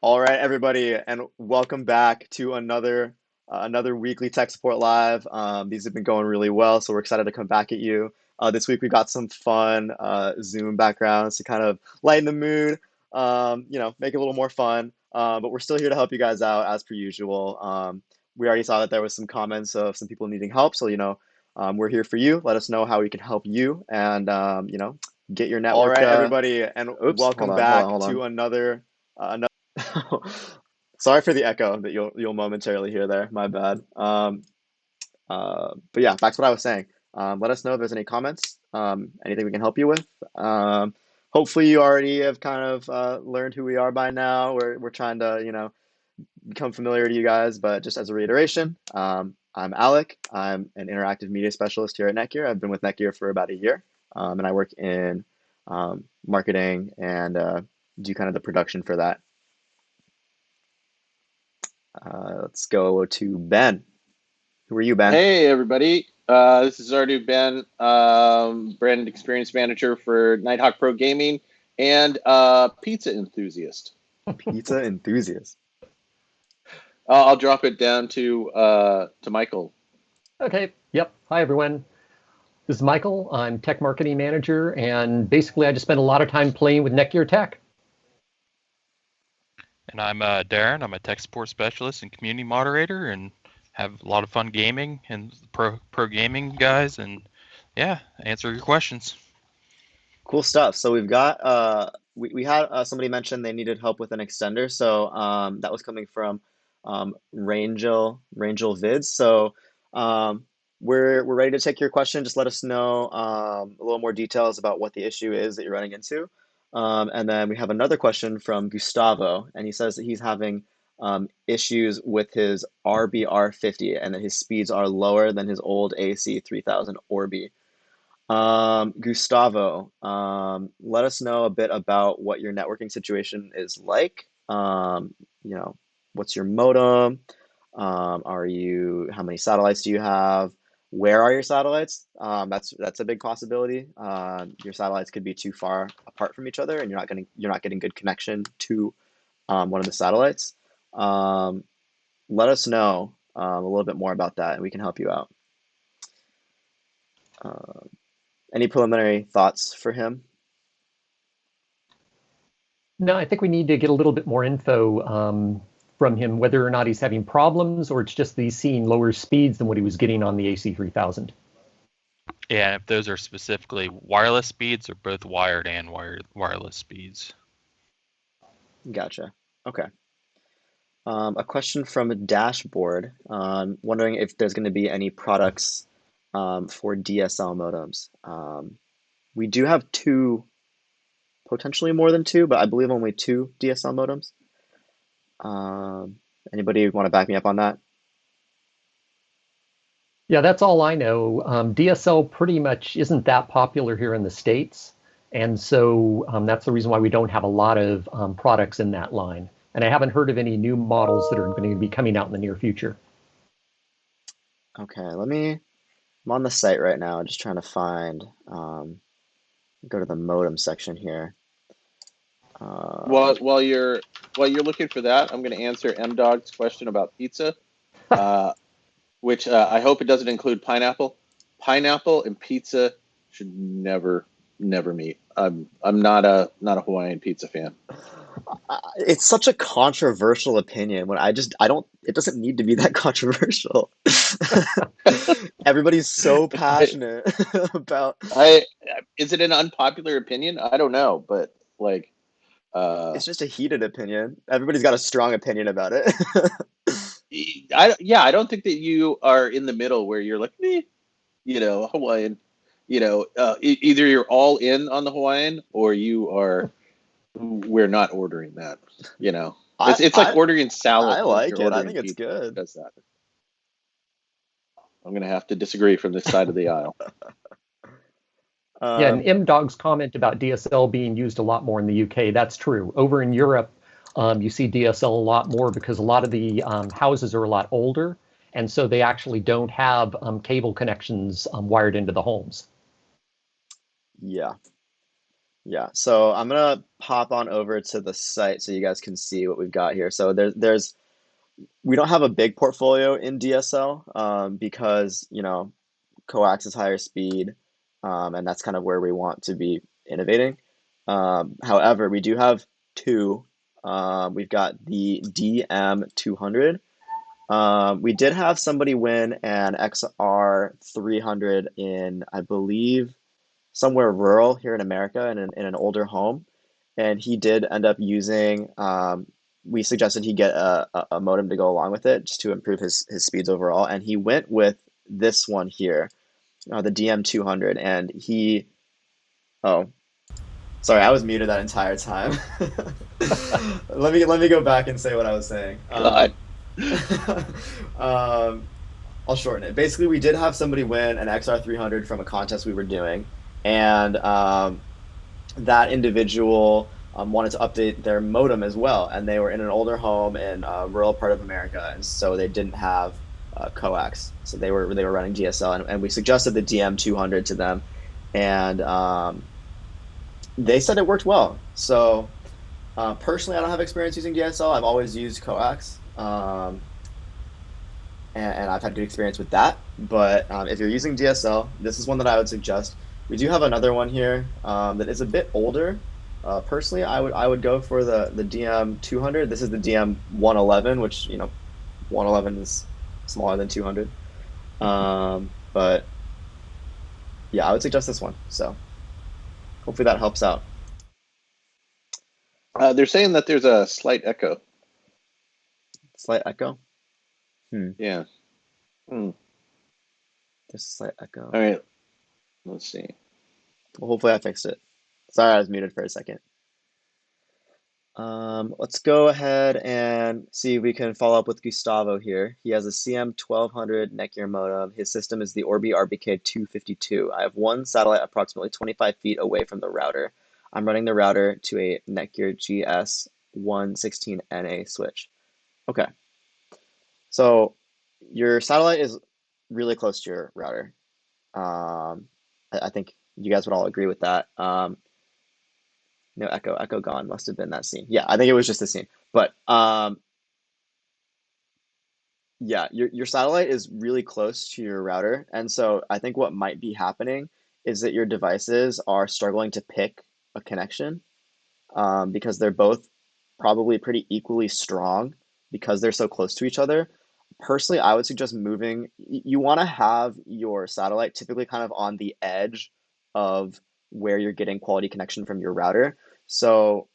All right, everybody, and welcome back to another weekly tech support live. These have been going really well, so we're excited to come back at you. This week we got some fun Zoom backgrounds to kind of lighten the mood, make it a little more fun. But we're still here to help you guys out as per usual. We already saw that there was some comments of some people needing help, so we're here for you. Let us know how we can help you, and get your network. All right, everybody, and Oops, welcome hold back on. to another. Sorry for the echo that you'll momentarily hear there. My bad. But yeah, back to what I was saying. Let us know if there's any comments, anything we can help you with. Hopefully, you already have kind of learned who we are by now. We're trying to become familiar to you guys, but just as a reiteration, I'm Alec. I'm an interactive media specialist here at NETGEAR. I've been with NETGEAR for about a year, and I work in marketing and do kind of the production for that. Let's go to Ben. Who are you, Ben? Hey, everybody. This is our new Ben, brand experience manager for Nighthawk Pro Gaming and pizza enthusiast. Pizza enthusiast. I'll drop it down to Michael. Okay. Yep. Hi, everyone. This is Michael. I'm tech marketing manager, and basically I just spend a lot of time playing with NETGEAR Tech. And I'm Darren. I'm a tech support specialist and community moderator, and have a lot of fun gaming and pro gaming guys, and yeah, answer your questions. Cool stuff. So we've got we had somebody mention they needed help with an extender. So that was coming from Rangel Vids. So we're ready to take your question. Just let us know a little more details about what the issue is that you're running into. And then we have another question from Gustavo, and he says that he's having issues with his RBR50 and that his speeds are lower than his old AC 3000 Orbi. Gustavo, let us know a bit about what your networking situation is like. What's your modem? How many satellites do you have? Where are your satellites? That's a big possibility. Your satellites could be too far apart from each other, and you're not getting good connection to one of the satellites. Let us know a little bit more about that, and we can help you out. Any preliminary thoughts for him? No, I think we need to get a little bit more info from him, whether or not he's having problems or it's just that he's seeing lower speeds than what he was getting on the AC 3000. Yeah, if those are specifically wireless speeds or both wired and wireless speeds. Gotcha. Okay. A question from a dashboard, wondering if there's going to be any products for DSL modems. We do have two, potentially more than two, but I believe only two DSL modems. Anybody want to back me up on that? Yeah, that's all I know. DSL pretty much isn't that popular here in the States. And so that's the reason why we don't have a lot of products in that line. And I haven't heard of any new models that are going to be coming out in the near future. Okay, I'm on the site right now, just trying to find, go to the modem section here. While you're looking for that, I'm going to answer M-Dog's question about pizza, which I hope it doesn't include pineapple. Pineapple and pizza should never meet. I'm not a Hawaiian pizza fan. It's such a controversial opinion when I don't, it doesn't need to be that controversial. Everybody's so passionate about. Is it an unpopular opinion? I don't know, but like, it's just a heated opinion. Everybody's got a strong opinion about it. I don't think that you are in the middle where you're like, Hawaiian, either you're all in on the Hawaiian or we're not ordering that, It's like ordering salad. I like it. I think it's good. Does that. I'm going to have to disagree from this side of the aisle. Yeah, and M-Dog's comment about DSL being used a lot more in the UK, that's true. Over in Europe, you see DSL a lot more because a lot of the houses are a lot older, and so they actually don't have cable connections wired into the homes. Yeah. Yeah, so I'm gonna pop on over to the site so you guys can see what we've got here. So there's we don't have a big portfolio in DSL because coax is higher speed, and that's kind of where we want to be innovating. However, we do have two. We've got the DM200. We did have somebody win an XR300 in, I believe, somewhere rural here in America in an older home. And he did end up using, we suggested he get a modem to go along with it just to improve his speeds overall. And he went with this one here, the DM200. And oh, sorry, I was muted that entire time. Let me go back and say what I was saying. God. I'll shorten it. Basically, we did have somebody win an XR300 from a contest we were doing, and that individual wanted to update their modem as well, and they were in an older home in a rural part of America, and so they didn't have coax, so they were running DSL, and we suggested the DM200 to them, and they said it worked well. So personally, I don't have experience using DSL. I've always used coax. And I've had good experience with that. But if you're using DSL, this is one that I would suggest. We do have another one here that is a bit older. Personally, I would go for the DM200. This is the DM111, which 111 is smaller than 200. But yeah, I would suggest this one. So hopefully that helps out. They're saying that there's a slight echo. Slight echo. Yeah. There's a slight echo. All right. Let's see. Well, hopefully I fixed it. Sorry, I was muted for a second. Let's go ahead and see if we can follow up with Gustavo here. He has a CM1200 NETGEAR modem. His system is the Orbi RBK252. I have one satellite approximately 25 feet away from the router. I'm running the router to a NETGEAR GS116NA switch. Okay. So your satellite is really close to your router. I think you guys would all agree with that. No echo gone. Must have been that scene. Yeah, I think it was just the scene. But yeah, your satellite is really close to your router, and so I think what might be happening is that your devices are struggling to pick a connection because they're both probably pretty equally strong because they're so close to each other. Personally, I would suggest moving. You want to have your satellite typically kind of on the edge of where you're getting quality connection from your router. So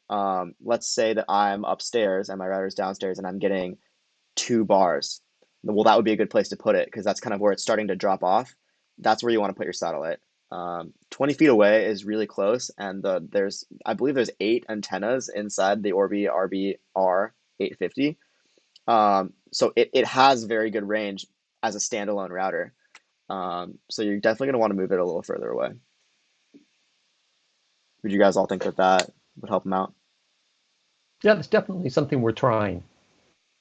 let's say that I'm upstairs and my router's downstairs and I'm getting 2 bars. Well, that would be a good place to put it because that's kind of where it's starting to drop off. That's where you want to put your satellite. 20 feet away is really close, and I believe there's 8 antennas inside the Orbi RBR850. So it has very good range as a standalone router. So you're definitely going to want to move it a little further away. Would you guys all think that would help them out? Yeah, it's definitely something we're trying.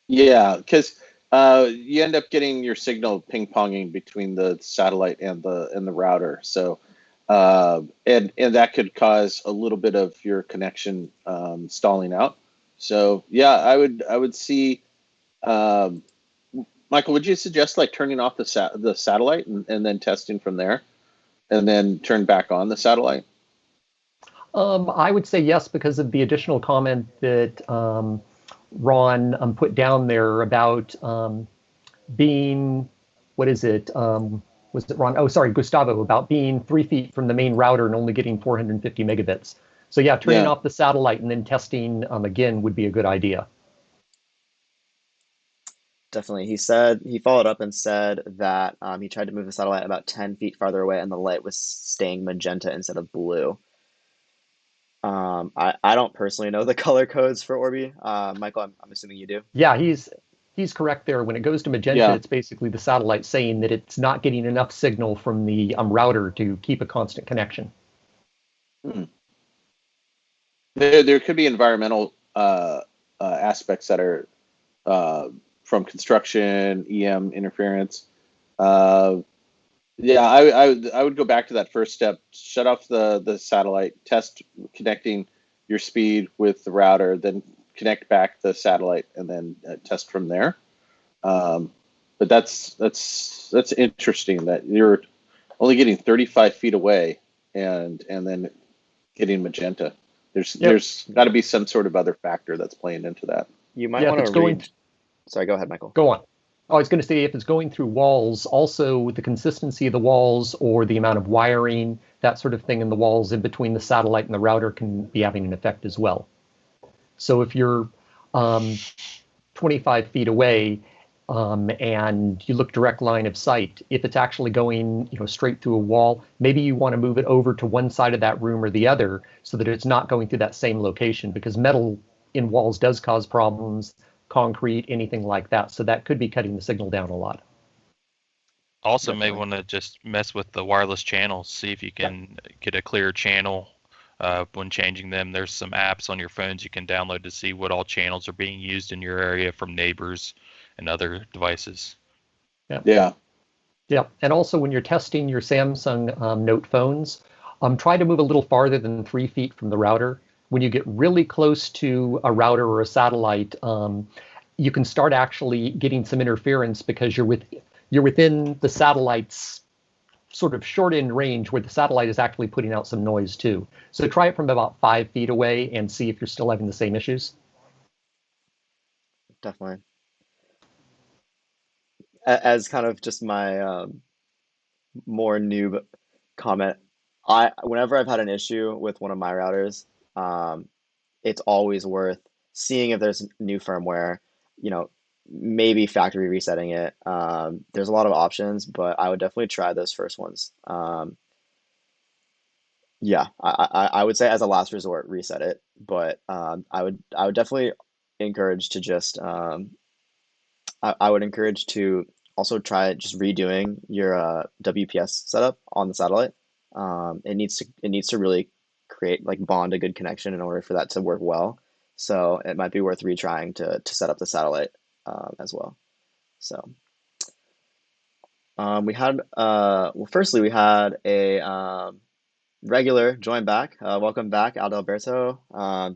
Yeah, because you end up getting your signal ping-ponging between the satellite and the router. So and that could cause a little bit of your connection stalling out. So yeah, I would see. Michael, would you suggest like turning off the satellite and then testing from there, and then turn back on the satellite? I would say yes because of the additional comment that Ron put down there about being, what is it? Was it Ron? Oh, sorry, Gustavo, about being 3 feet from the main router and only getting 450 megabits. So yeah, turning off the satellite and then testing again would be a good idea. Definitely. He followed up and said that he tried to move the satellite about 10 feet farther away and the light was staying magenta instead of blue. I don't personally know the color codes for Orbi. Michael, I'm assuming you do. Yeah, he's correct there. When it goes to magenta, it's basically the satellite saying that it's not getting enough signal from the router to keep a constant connection. There could be environmental aspects that are from construction, EM interference. Yeah, I would go back to that first step. Shut off the satellite, test connecting your speed with the router, then connect back the satellite, and then test from there. Um, but that's interesting that you're only getting 35 feet away, and then getting magenta. Yep. There's got to be some sort of other factor that's playing into that. You might Yeah, if want it's to going, read. Sorry, go ahead, Michael. go on. Oh, I was going to say if it's going through walls, also the consistency of the walls or the amount of wiring, that sort of thing in the walls in between the satellite and the router can be having an effect as well. So if you're 25 feet away and you look direct line of sight, if it's actually going straight through a wall, maybe you want to move it over to one side of that room or the other so that it's not going through that same location, because metal in walls does cause problems, concrete, anything like that. So that could be cutting the signal down a lot. Also, may Definitely. want to just mess with the wireless channels, see if you can get a clear channel when changing them. There's some apps on your phones you can download to see what all channels are being used in your area from neighbors and other devices. Yeah. Yeah, and also when you're testing your Samsung Note phones, try to move a little farther than 3 feet from the router. When you get really close to a router or a satellite, you can start actually getting some interference because you're within the satellite's sort of short end range where the satellite is actually putting out some noise too. So try it from about 5 feet away and see if you're still having the same issues. Definitely. As kind of just my more noob comment, whenever I've had an issue with one of my routers, um, it's always worth seeing if there's new firmware, you know, maybe factory resetting it. There's a lot of options, but I would definitely try those first ones. Yeah, I would say as a last resort, reset it. But I would definitely encourage to just I would encourage to also try just redoing your WPS setup on the satellite. It needs to really create like bond a good connection in order for that to work well. So it might be worth retrying to set up the satellite as well. So we had well, firstly we had a regular join back. Welcome back, Adalberto.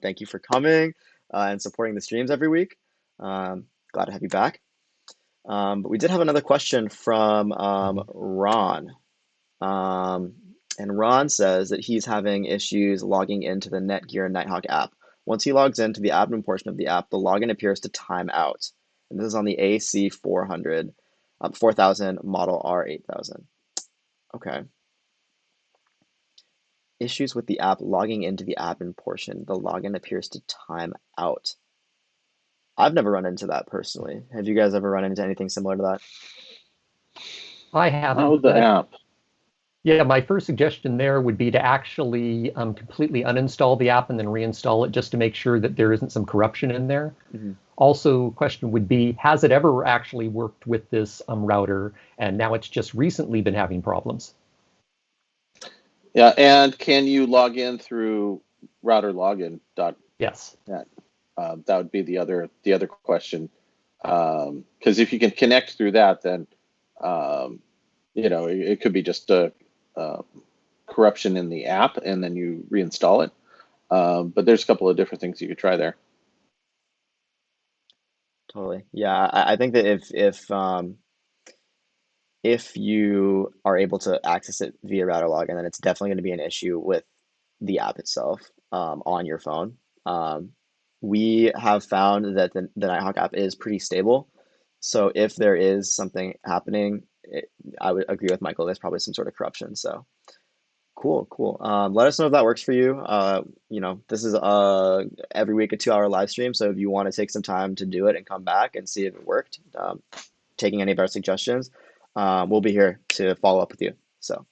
Thank you for coming and supporting the streams every week. Glad to have you back. But we did have another question from Ron. Um, and Ron says that he's having issues logging into the NETGEAR Nighthawk app. Once he logs into the admin portion of the app, the login appears to time out. And this is on the AC400, 4000 model R8000. Okay. Issues with the app logging into the admin portion. The login appears to time out. I've never run into that personally. Have you guys ever run into anything similar to that? I haven't. Oh, the app. Yeah, my first suggestion there would be to actually completely uninstall the app and then reinstall it just to make sure that there isn't some corruption in there. Mm-hmm. Also, question would be, has it ever actually worked with this router and now it's just recently been having problems? Yeah, and can you log in through routerlogin.net? Yes. That would be the other question. Because if you can connect through that, then it could be just a corruption in the app, and then you reinstall it. But there's a couple of different things you could try there. Totally. Yeah, I think that if you are able to access it via router login, then it's definitely going to be an issue with the app itself on your phone. We have found that the Nighthawk app is pretty stable. So if there is something happening, I would agree with Michael. There's probably some sort of corruption. So cool. Let us know if that works for you. This is every week a 2-hour live stream. So if you want to take some time to do it and come back and see if it worked, taking any of our suggestions, we'll be here to follow up with you. So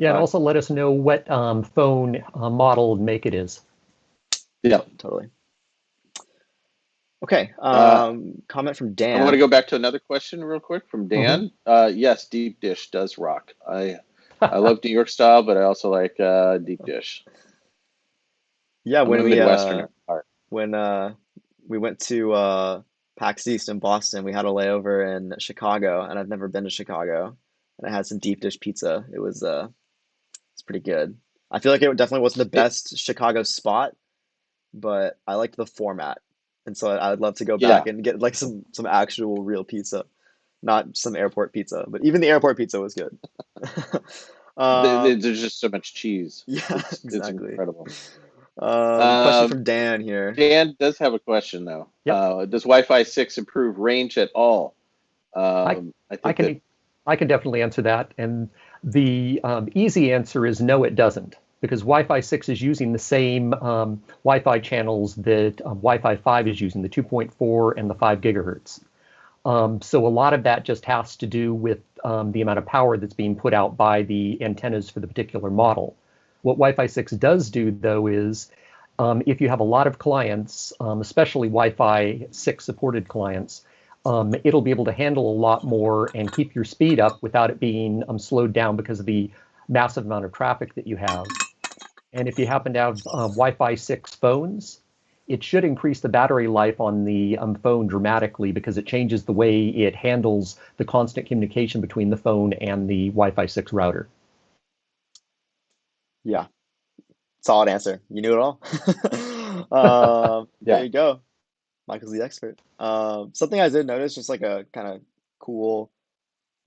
Yeah, and also let us know what phone model and make it is. Yeah, totally. Okay. Comment from Dan. I want to go back to another question real quick from Dan. Yes, deep dish does rock. I love New York style, but I also like deep dish. Yeah, when we went to PAX East in Boston, we had a layover in Chicago, and I've never been to Chicago. and it had some deep dish pizza. It's pretty good. I feel like it definitely wasn't the It, best Chicago spot, but I liked the format, and so I would love to go back yeah, and get like some actual real pizza, not some airport pizza. But even the airport pizza was good. there's just so much cheese. Yeah, It's exactly. incredible. Question Um, from Dan here. Dan does have a question though. Yep. Does Wi-Fi 6 improve range at all? I, I I think that can I can definitely answer that. And the easy answer is no, it doesn't, because Wi-Fi 6 is using the same Wi-Fi channels that Wi-Fi 5 is using, the 2.4 and the 5 gigahertz. So a lot of that just has to do with the amount of power that's being put out by the antennas for the particular model. What Wi-Fi 6 does do, though, is if you have a lot of clients, especially Wi-Fi 6 supported clients, it'll be able to handle a lot more and keep your speed up without it being slowed down because of the massive amount of traffic that you have. And if you happen to have Wi-Fi 6 phones, it should increase the battery life on the phone dramatically because it changes the way it handles the constant communication between the phone and the Wi-Fi 6 router. Yeah, solid answer. You knew it all. There yeah. you go. Michael's the expert. Something I did notice, just like a kind of cool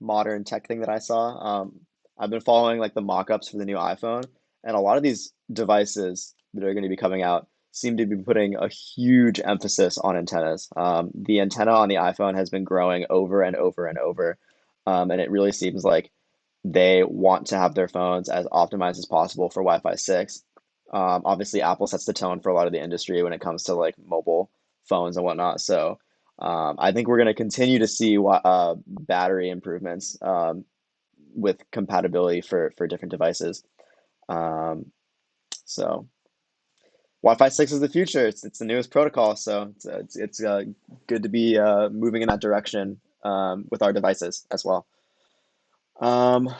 modern tech thing that I saw. I've been following like the mock-ups for the new iPhone, and a lot of these devices that are going to be coming out seem to be putting a huge emphasis on antennas. The antenna on the iPhone has been growing over and over and over, and it really seems like they want to have their phones as optimized as possible for Wi-Fi 6. Obviously, Apple sets the tone for a lot of the industry when it comes to like mobile phones and whatnot. So I think we're going to continue to see battery improvements with compatibility for different devices. Um, so Wi-Fi 6 is the future. It's the newest protocol, so it's good to be moving in that direction with our devices as well. Um,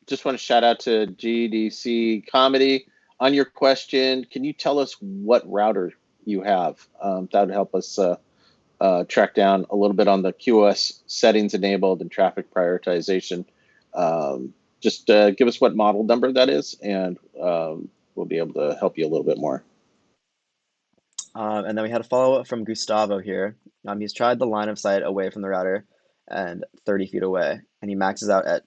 Just want to shout out to GDC Comedy. On your question, can you tell us what router you have? That would help us track down a little bit on the QoS settings enabled and traffic prioritization. Just give us what model number that is, and we'll be able to help you a little bit more. and then we had a follow-up from Gustavo here. He's tried the line of sight away from the router and 30 feet away, and he maxes out at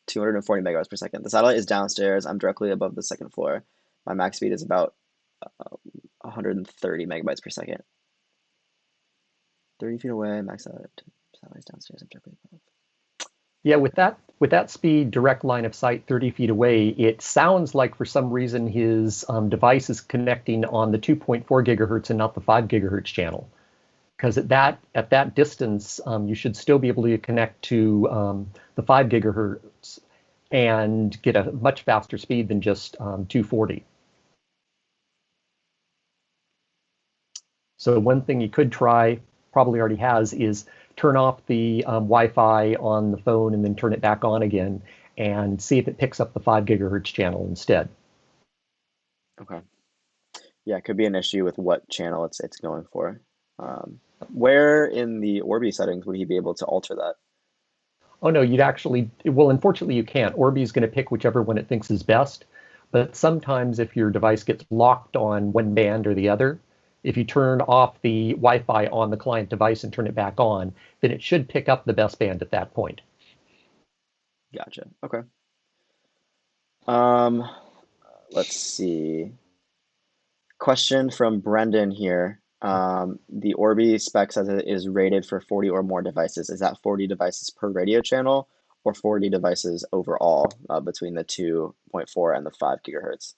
240 megabytes per second. The satellite is downstairs. I'm directly above the second floor. My max speed is about 130 megabytes per second. 30 feet away, max out. Satellite's downstairs. I'm directly above. Yeah, with that speed, direct line of sight, 30 feet away, it sounds like for some reason his device is connecting on the 2.4 gigahertz and not the 5 gigahertz channel. Because at that distance, you should still be able to connect to the 5 gigahertz and get a much faster speed than just 240. So one thing you could try, probably already has, is turn off the Wi-Fi on the phone and then turn it back on again and see if it picks up the 5 gigahertz channel instead. Okay. Yeah, it could be an issue with what channel it's going for. Where in the Orbi settings would he be able to alter that? Oh no, well, unfortunately you can't. Orbi is going to pick whichever one it thinks is best. But sometimes if your device gets locked on one band or the other, if you turn off the Wi-Fi on the client device and turn it back on, then it should pick up the best band at that point. Gotcha. Okay. Um, let's see. Question from Brendan here. The Orbi spec says it is rated for 40 or more devices. Is that 40 devices per radio channel or 40 devices overall between the 2.4 and the 5 gigahertz?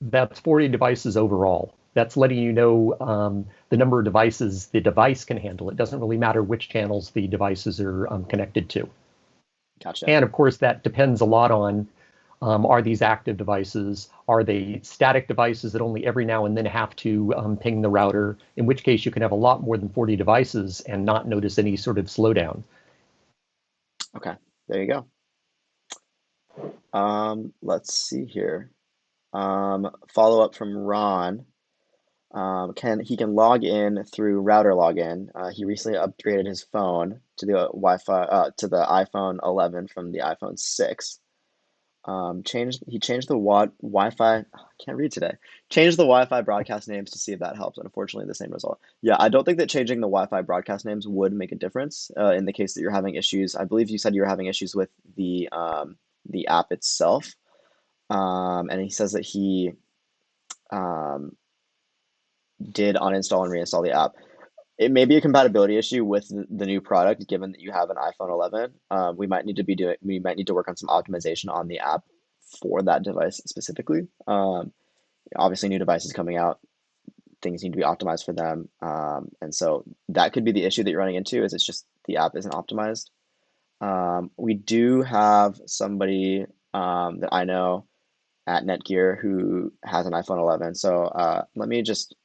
That's 40 devices overall. That's letting you know the number of devices the device can handle. It doesn't really matter which channels the devices are connected to. Gotcha. And of course, that depends a lot on are these active devices? Are they static devices that only every now and then have to ping the router? In which case, you can have a lot more than 40 devices and not notice any sort of slowdown. Okay, there you go. Let's see here. Follow up from Ron. He can log in through router login. He recently upgraded his phone to the Wi-Fi to the iPhone 11 from the iPhone 6. He changed the Wi-Fi. I can't read today. Changed the Wi-Fi broadcast names to see if that helps. Unfortunately, the same result. Yeah, I don't think that changing the Wi-Fi broadcast names would make a difference in the case that you're having issues. I believe you said you were having issues with the app itself. And he says that he um, did uninstall and reinstall the app. It may be a compatibility issue with the new product, given that you have an iPhone 11. We might need to work on some optimization on the app for that device specifically. Obviously, new devices coming out, things need to be optimized for them, and so that could be the issue that you're running into. Is it's just the app isn't optimized. We do have somebody that I know at NETGEAR who has an iPhone 11. So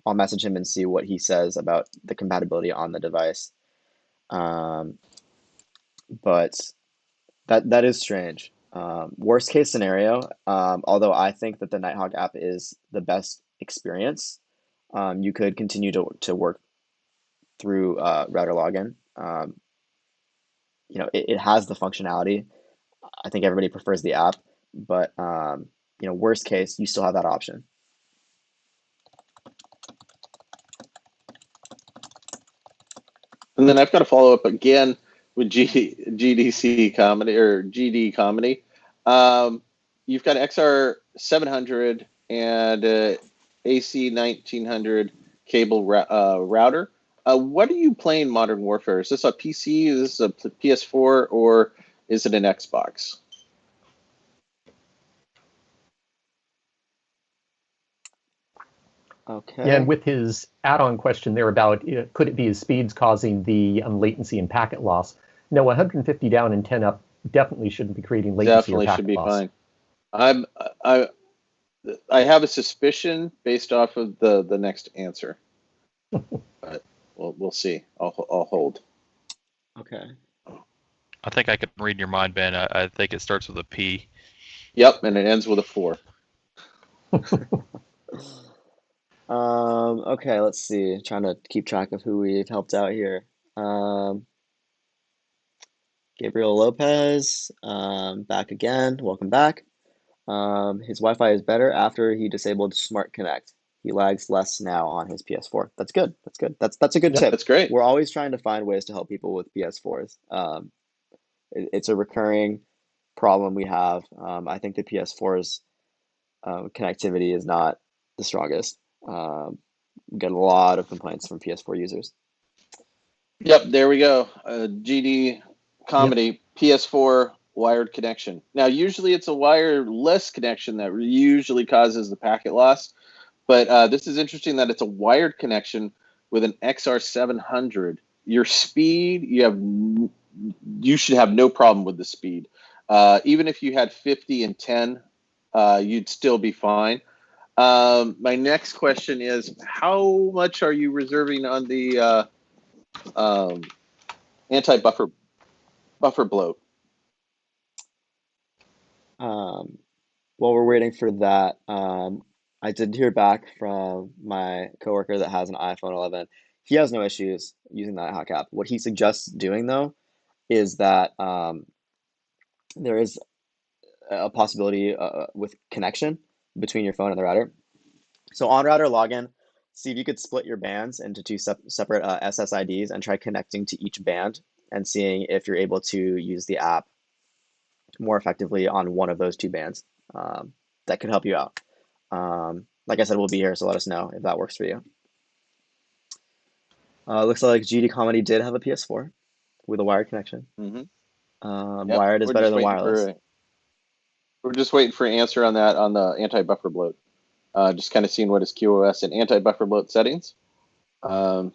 I'll message him and see what he says about the compatibility on the device. Um, but that is strange. Worst case scenario, although I think that the Nighthawk app is the best experience, you could continue to work through router login. It has the functionality. I think everybody prefers the app, but worst case, you still have that option. And then I've got to follow up again with GDC comedy or GD comedy. You've got XR 700 and AC 1900 cable router. What are you playing Modern Warfare? Is this a PC? Is this a PS4? Or is it an Xbox? Okay. Yeah, and with his add-on question there about could it be his speeds causing the latency and packet loss? No, 150 down and 10 up definitely shouldn't be creating latency or Definitely should packet be loss. fine. I have a suspicion based off of the next answer, but we'll see. I'll hold. Okay. I think I can read your mind, Ben. I think it starts with a P. Yep, and it ends with a 4. Okay, let's see. Trying to keep track of who we've helped out here. Gabriel Lopez, back again. Welcome back. His Wi-Fi is better after he disabled Smart Connect. He lags less now on his PS4. That's good. That's good. That's a good Yep. tip. That's great. We're always trying to find ways to help people with PS4s. It's a recurring problem we have. I think the PS4's connectivity is not the strongest. We get a lot of complaints from PS4 users. Yep, there we go. GD comedy, PS4 wired connection. Now, usually it's a wireless connection that usually causes the packet loss, but this is interesting that it's a wired connection with an XR700. Your speed, you should have no problem with the speed. Even if you had 50 and 10, you'd still be fine. My next question is, how much are you reserving on the anti-buffer bloat? While we're waiting for that, I did hear back from my coworker that has an iPhone 11. He has no issues using that Nighthawk app. What he suggests doing though is that there is a possibility with connection between your phone and the router. So on router login, see if you could split your bands into two separate SSIDs and try connecting to each band and seeing if you're able to use the app more effectively on one of those two bands. That could help you out. Like I said, we'll be here, so let us know if that works for you. Looks like GD Comedy did have a PS4 with a wired connection. Mm-hmm. Yep, wired is better than wireless. We're just waiting for an answer on that on the anti-buffer bloat. Just kind of seeing what is QoS and anti-buffer bloat settings. Got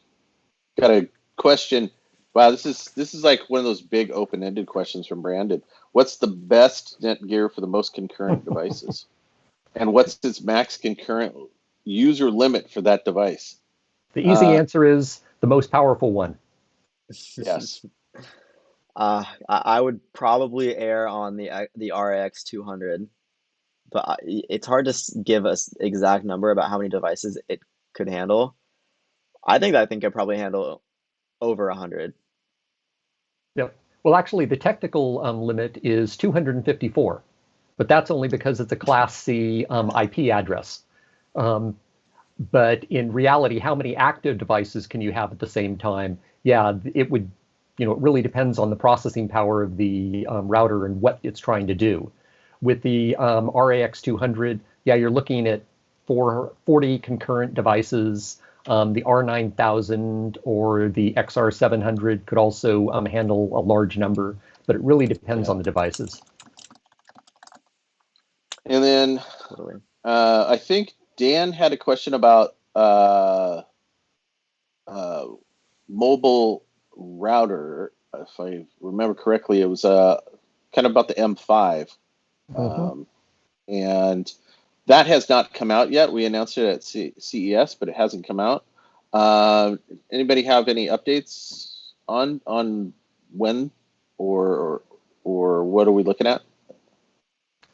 a question. Wow, this is like one of those big open-ended questions from Brandon. What's the best NETGEAR for the most concurrent devices? And what's its max concurrent user limit for that device? The easy answer is the most powerful one. Yes. I would probably err on the RX 200, but it's hard to give us exact number about how many devices it could handle. I think that thing could probably handle over 100. Yep. Well, actually, the technical limit is 254, but that's only because it's a Class C IP address. But in reality, how many active devices can you have at the same time? Yeah, it would, it really depends on the processing power of the router and what it's trying to do. With the RAX 200, yeah, you're looking at 40 concurrent devices. The R9000 or the XR700 could also handle a large number, but it really depends on the devices. And then Totally. I think Dan had a question about mobile router. If I remember correctly, it was kind of about the M5. And that has not come out yet. We announced it at CES, but it hasn't come out. Anybody have any updates on when or what are we looking at?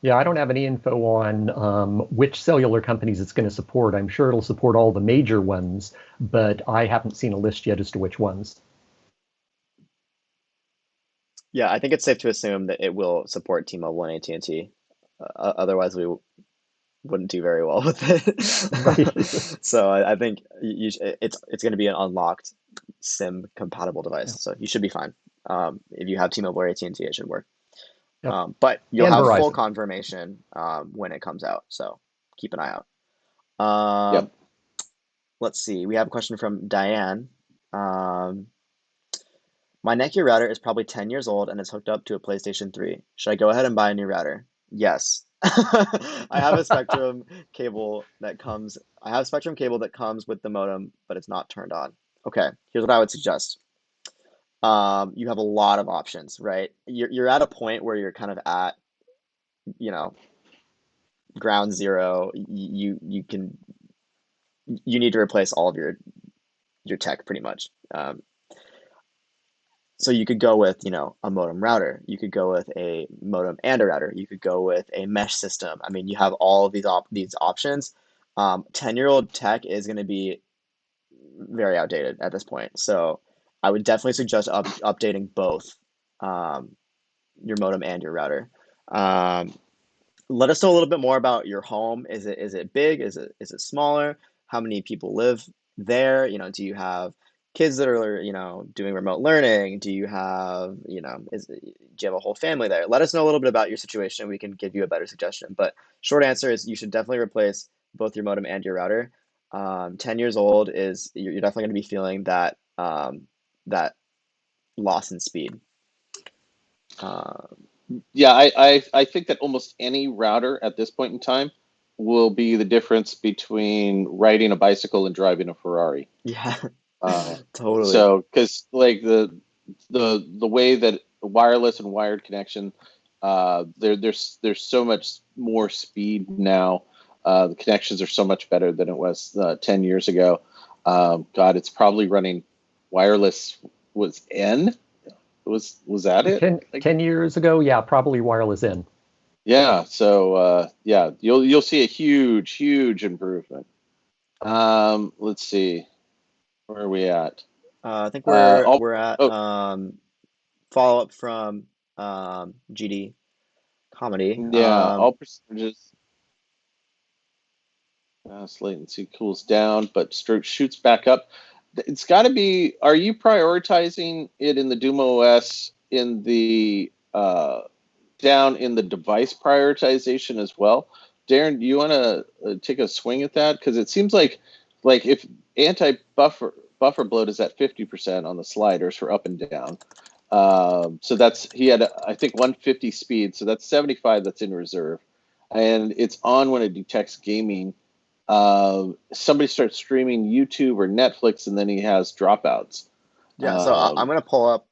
Yeah, I don't have any info on which cellular companies it's going to support. I'm sure it'll support all the major ones, but I haven't seen a list yet as to which ones. Yeah, I think it's safe to assume that it will support T-Mobile and AT&T. Otherwise, we wouldn't do very well with it. Right. So I think it's going to be an unlocked SIM compatible device, so you should be fine. If you have T-Mobile or AT&T, it should work. Yep. But you'll And have Verizon. full confirmation when it comes out, so keep an eye out. Let's see. We have a question from Diane. My NETGEAR router is probably 10 years old and is hooked up to a PlayStation 3. Should I go ahead and buy a new router? Yes. I have a Spectrum cable that comes with the modem, but it's not turned on. Okay, here's what I would suggest. You have a lot of options, right? You're at a point where you're kind of at, ground zero. You need to replace all of your tech pretty much. So you could go with, a modem router. You could go with a modem and a router. You could go with a mesh system. I mean, you have all of these options. 10-year-old tech is going to be very outdated at this point. So I would definitely suggest updating both your modem and your router. Let us know a little bit more about your home. Is it big? Is it smaller? How many people live there? Do you have kids that are, doing remote learning? Do you have, do you have a whole family there? Let us know a little bit about your situation. We can give you a better suggestion. But short answer is you should definitely replace both your modem and your router. 10 years old you're definitely going to be feeling that that loss in speed. Yeah, I think that almost any router at this point in time will be the difference between riding a bicycle and driving a Ferrari. Yeah, totally. So, because like the way that wireless and wired connection, there's so much more speed now. The connections are so much better than it was 10 years ago. God, it's probably running wireless. Was N? Was that it? 10 years ago, yeah, probably wireless in. Yeah, so yeah, you'll see a huge improvement. Let's see, where are we at? I think we're at follow up from GD Comedy. Yeah, all percentages. Latency cools down, but shoots back up. It's got to be. Are you prioritizing it in the Doom OS in the down in the device prioritization as well? Darren, do you want to take a swing at that? Because it seems like if anti-buffer bloat is at 50% on the sliders for up and down, so he had I think 150 speed, so that's 75 that's in reserve, and it's on when it detects gaming. Somebody starts streaming YouTube or Netflix, and then he has dropouts. Yeah, so I'm gonna pull up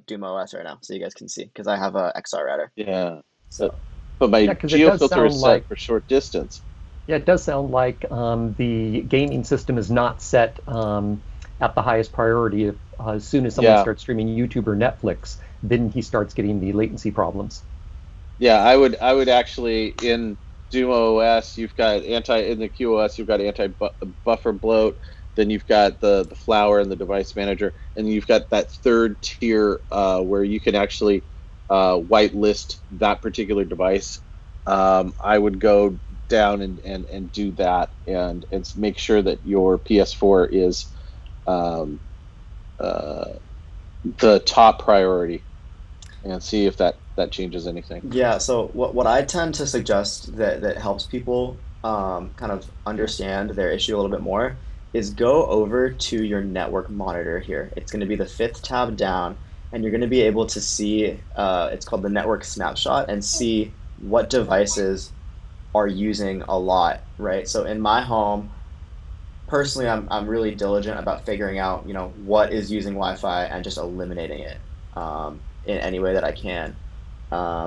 Doom OS right now so you guys can see because I have a XR router. Yeah. So, but my geofilter is set for short distance. Yeah, it does sound like the gaming system is not set at the highest priority. As soon as someone starts streaming YouTube or Netflix, then he starts getting the latency problems. Yeah, I would actually Zoom OS, you've got in the QoS, you've got anti buffer bloat. Then you've got the Flower and the device manager, and you've got that third tier where you can actually whitelist that particular device. I would go down and do that and make sure that your PS4 is um, uh, the top priority and see if that changes anything. Yeah, so what I tend to suggest that helps people kind of understand their issue a little bit more is go over to your network monitor here. It's going to be the fifth tab down, and you're going to be able to see it's called the network snapshot and see what devices are using a lot, right? So in my home, personally, I'm really diligent about figuring out, what is using Wi-Fi and just eliminating it in any way that I can.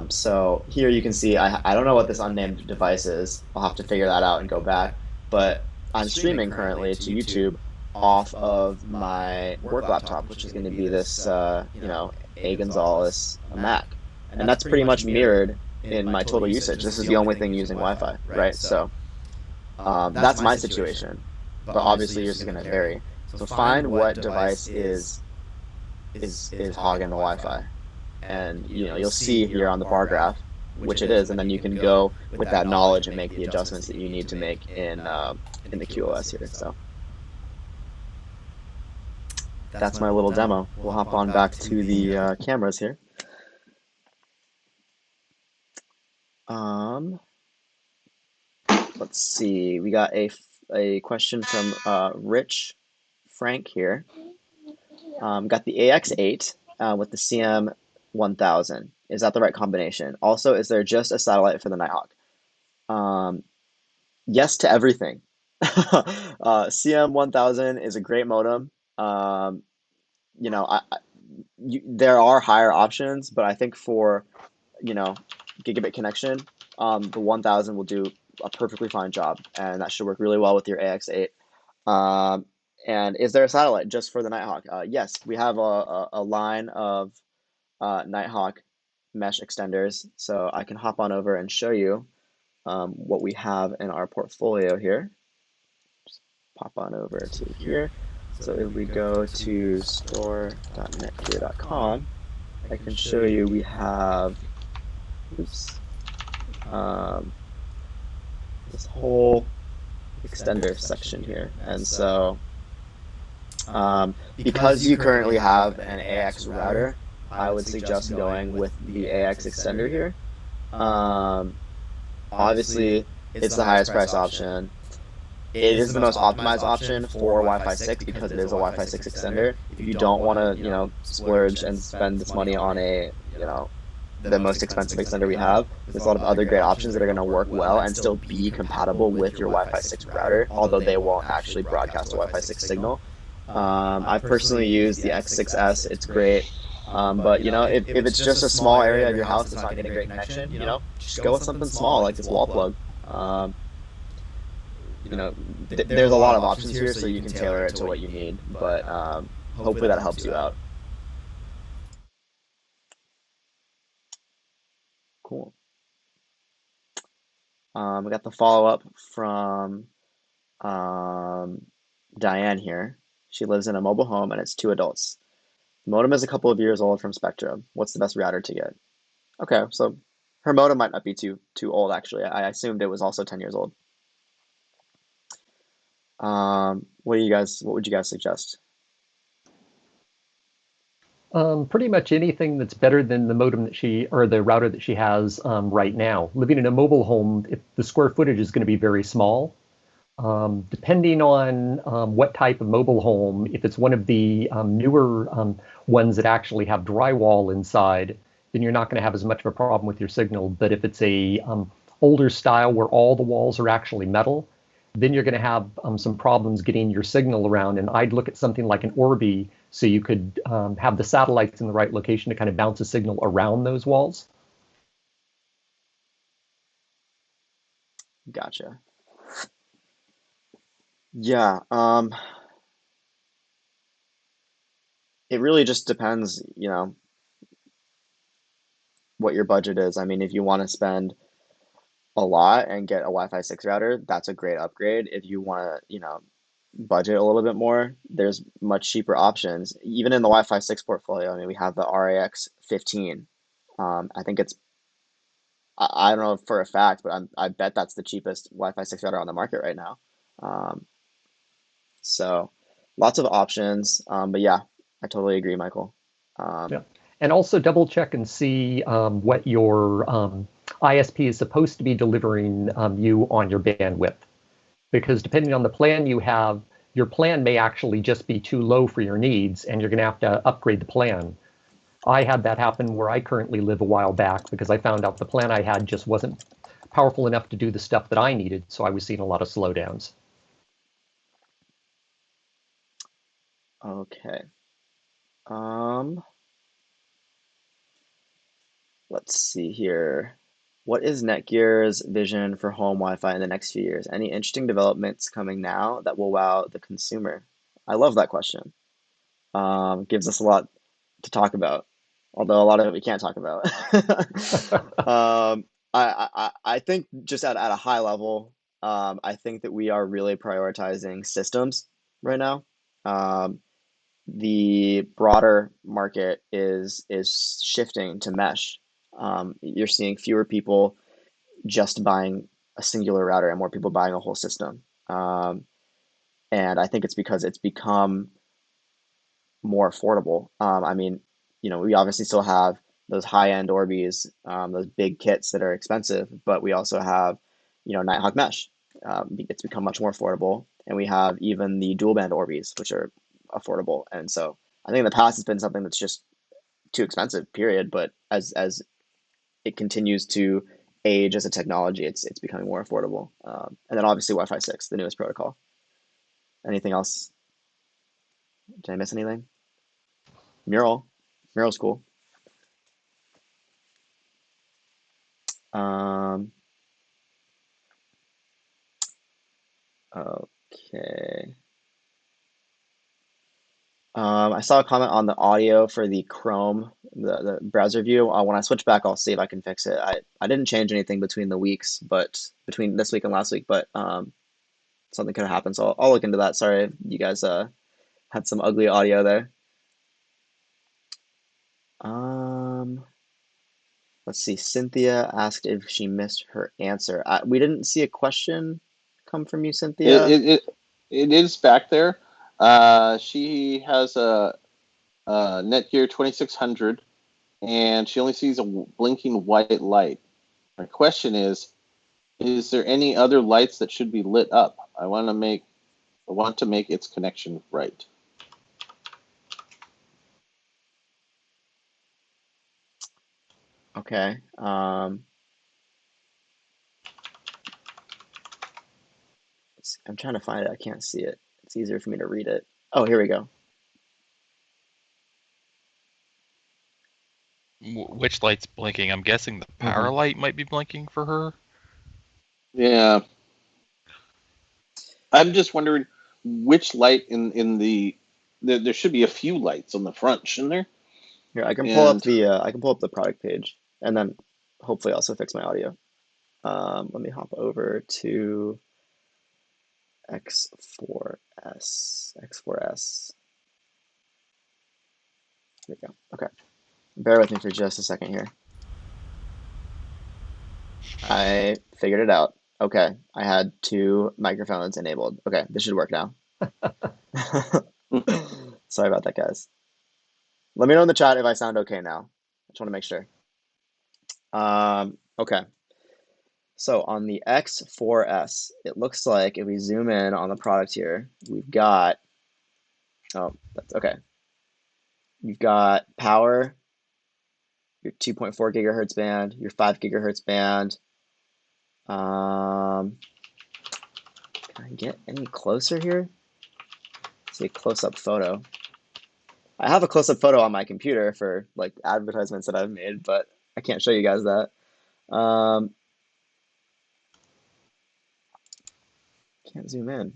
So here you can see I don't know what this unnamed device is. I'll have to figure that out and go back. But I'm streaming currently to YouTube off of my work laptop, which is going to be this A Gonzalez Mac, and that's pretty much mirrored in my total usage. This is the only thing using Wi-Fi, right? So that's my situation, but obviously yours is going to vary. So find what device is hogging the Wi-Fi, and you'll see here on the bar graph which it is, and then you can go with that knowledge and make the adjustments that you need to make in the QoS here. So that's my little demo. We'll hop on back to the cameras here. Let's see. We got a question from Rich Frank here. Got the AX8 with the CM1000. Is that the right combination? Also, is there just a satellite for the Nighthawk? Yes to everything. CM1000 is a great modem. There are higher options, but I think for gigabit connection, the 1000 will do a perfectly fine job, and that should work really well with your AX8. And is there a satellite just for the Nighthawk? Yes, we have a line of Nighthawk mesh extenders, so I can hop on over and show you what we have in our portfolio here. Just pop on over to here. So if we go to store.netgear.com, I can show you we have, oops, this whole extender section here. And so because you currently have an AX router, I would suggest going with the AX extender here. Obviously, it's the highest price option. It is the most optimized option for Wi-Fi 6 because it is a Wi-Fi 6 extender. If you don't want to, splurge and spend this money on the most expensive extender we have, there's a lot of other great options that are going to work well and still be compatible with your Wi-Fi 6 router, although they won't actually broadcast a Wi-Fi 6 signal. I personally use the X6S. It's great. But if it's just a small area of your house that's not getting a great connection, just go with something small like this wall plug. There's a lot of options here, so you can tailor it to what you need. But hopefully that helps you out. Cool. We got the follow-up from Diane here. She lives in a mobile home and it's 2 adults. The modem is a couple of years old from Spectrum. What's the best router to get? Okay, so her modem might not be too old, actually. I assumed it was also 10 years old. What would you guys suggest? Pretty much anything that's better than the modem or the router that she has right now. Living in a mobile home, the square footage is going to be very small. Depending on what type of mobile home, if it's one of the newer ones that actually have drywall inside, then you're not going to have as much of a problem with your signal. But if it's a older style where all the walls are actually metal, then you're going to have some problems getting your signal around. And I'd look at something like an Orbi, so you could have the satellites in the right location to kind of bounce a signal around those walls. Gotcha. Yeah, it really just depends, what your budget is. I mean, if you want to spend a lot and get a Wi-Fi 6 router, that's a great upgrade. If you want to, budget a little bit more, there's much cheaper options. Even in the Wi-Fi 6 portfolio, I mean, we have the RAX 15. I think I don't know for a fact, but I bet that's the cheapest Wi-Fi 6 router on the market right now. Um, so lots of options. But yeah, I totally agree, Michael. Yeah. And also double check and see what your ISP is supposed to be delivering you on your bandwidth. Because depending on the plan you have, your plan may actually just be too low for your needs, and you're going to have to upgrade the plan. I had that happen where I currently live a while back because I found out the plan I had just wasn't powerful enough to do the stuff that I needed, so I was seeing a lot of slowdowns. Okay. Let's see here. What is Netgear's vision for home Wi-Fi in the next few years? Any interesting developments coming now that will wow the consumer? I love that question. Gives us a lot to talk about, although a lot of it we can't talk about. I think just at a high level, I think that we are really prioritizing systems right now. The broader market is shifting to mesh. You're seeing fewer people just buying a singular router and more people buying a whole system. And I think it's because it's become more affordable. I mean, we obviously still have those high-end Orbeez, those big kits that are expensive, but we also have, Nighthawk mesh. It's become much more affordable, and we have even the dual band Orbeez, which are affordable. And so I think in the past it's been something that's just too expensive, period. But as it continues to age as a technology, it's becoming more affordable. And then obviously Wi-Fi 6, the newest protocol. Anything else? Did I miss anything? Mural. Mural's cool. Um, okay. I saw a comment on the audio for the Chrome, the browser view. When I switch back, I'll see if I can fix it. I didn't change anything between the weeks, but between this week and last week, but something could have happened. So I'll look into that. Sorry, you guys had some ugly audio there. Let's see. Cynthia asked if she missed her answer. We didn't see a question come from you, Cynthia. It is back there. She has a Netgear 2600, and she only sees a blinking white light. My question is there any other lights that should be lit up? I want to make its connection right. Okay. I'm trying to find it. I can't see it. It's easier for me to read it. Oh, here we go. Which light's blinking? I'm guessing the power light might be blinking for her. Yeah. I'm just wondering which light in there should be a few lights on the front, shouldn't there? Here, I can pull up the product page and then hopefully also fix my audio. Let me hop over to X4S. There we go. Okay. Bear with me for just a second here. I figured it out. Okay. I had two microphones enabled. Okay, this should work now. Sorry about that, guys. Let me know in the chat if I sound okay now. I just want to make sure. Okay. So on the X4S, it looks like if we zoom in on the product here, we've got, oh, that's okay. You've got power, your 2.4 gigahertz band, your 5 gigahertz band. Can I get any closer here? Let's see a close-up photo. I have a close-up photo on my computer for like advertisements that I've made, but I can't show you guys that. Can't zoom in.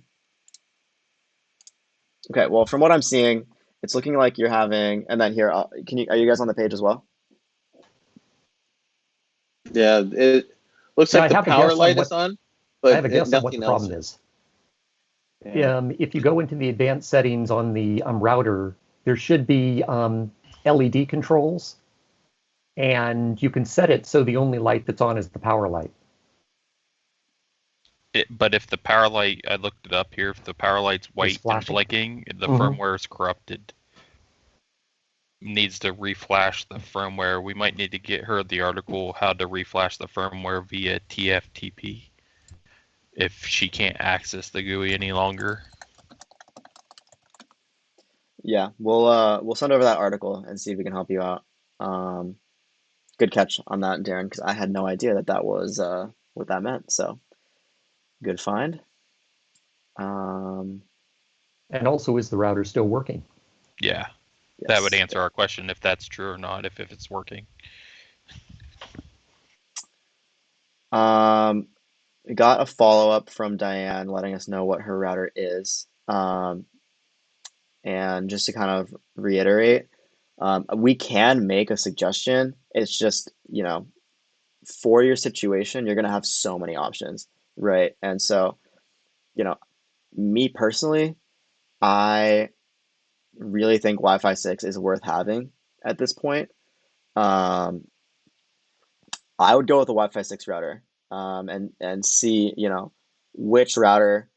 Okay, well, from what I'm seeing, it's looking like you're having, and then here, are you guys on the page as well? Yeah, Looks Yeah, like I the have a power guess on light is what on, I have but a guess on what the nothing else problem is. is. Yeah. If you go into the advanced settings on the router, there should be LED controls, and you can set it so the only light that's on is the power light. But if the power light, I looked it up here, if the power light's Is white and flashing. blinking, the Mhm. firmware is corrupted. Needs to reflash the firmware. We might need to get her the article how to reflash the firmware via TFTP if she can't access the GUI any longer. Yeah, we'll send over that article and see if we can help you out. Good catch on that, Darren, because I had no idea that that was what that meant. So good find. And also, is the router still working? Yeah, that would Yes. answer our question if that's true or not, if it's working. We got a follow-up from Diane letting us know what her router is. And just to kind of reiterate, we can make a suggestion. It's just, for your situation, you're going to have so many options, right? And so, you know, me personally, I really think Wi-Fi 6 is worth having at this point. Um, I would go with a Wi-Fi 6 router, and see, which router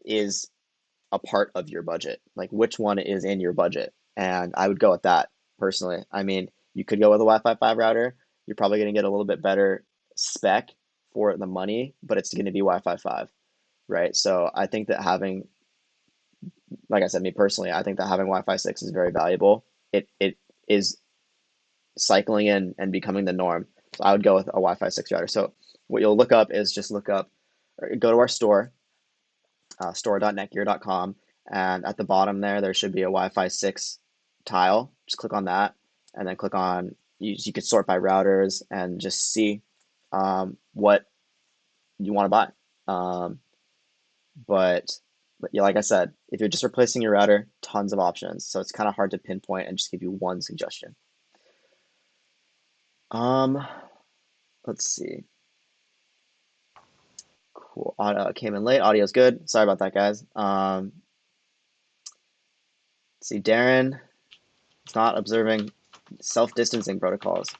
is a part of your budget, like which one is in your budget. And I would go with that personally. I mean, you could go with a Wi-Fi 5 router. You're probably going to get a little bit better spec for the money, but it's going to be Wi-Fi 5, right? So I think that having, like I said, me personally, I think that having Wi-Fi 6 is very valuable. It is cycling in and becoming the norm. So I would go with a Wi-Fi 6 router. So what you'll look up is just look up, or go to our store, store.netgear.com, and at the bottom there should be a Wi-Fi 6 tile. Just click on that, and then click on, you could sort by routers and just see what you want to buy. But yeah, like I said, if you're just replacing your router, tons of options. So it's kind of hard to pinpoint and just give you one suggestion. Let's see. Cool. Audio came in late. Audio's good. Sorry about that, guys. Let's see. Darren is not observing self-distancing protocols.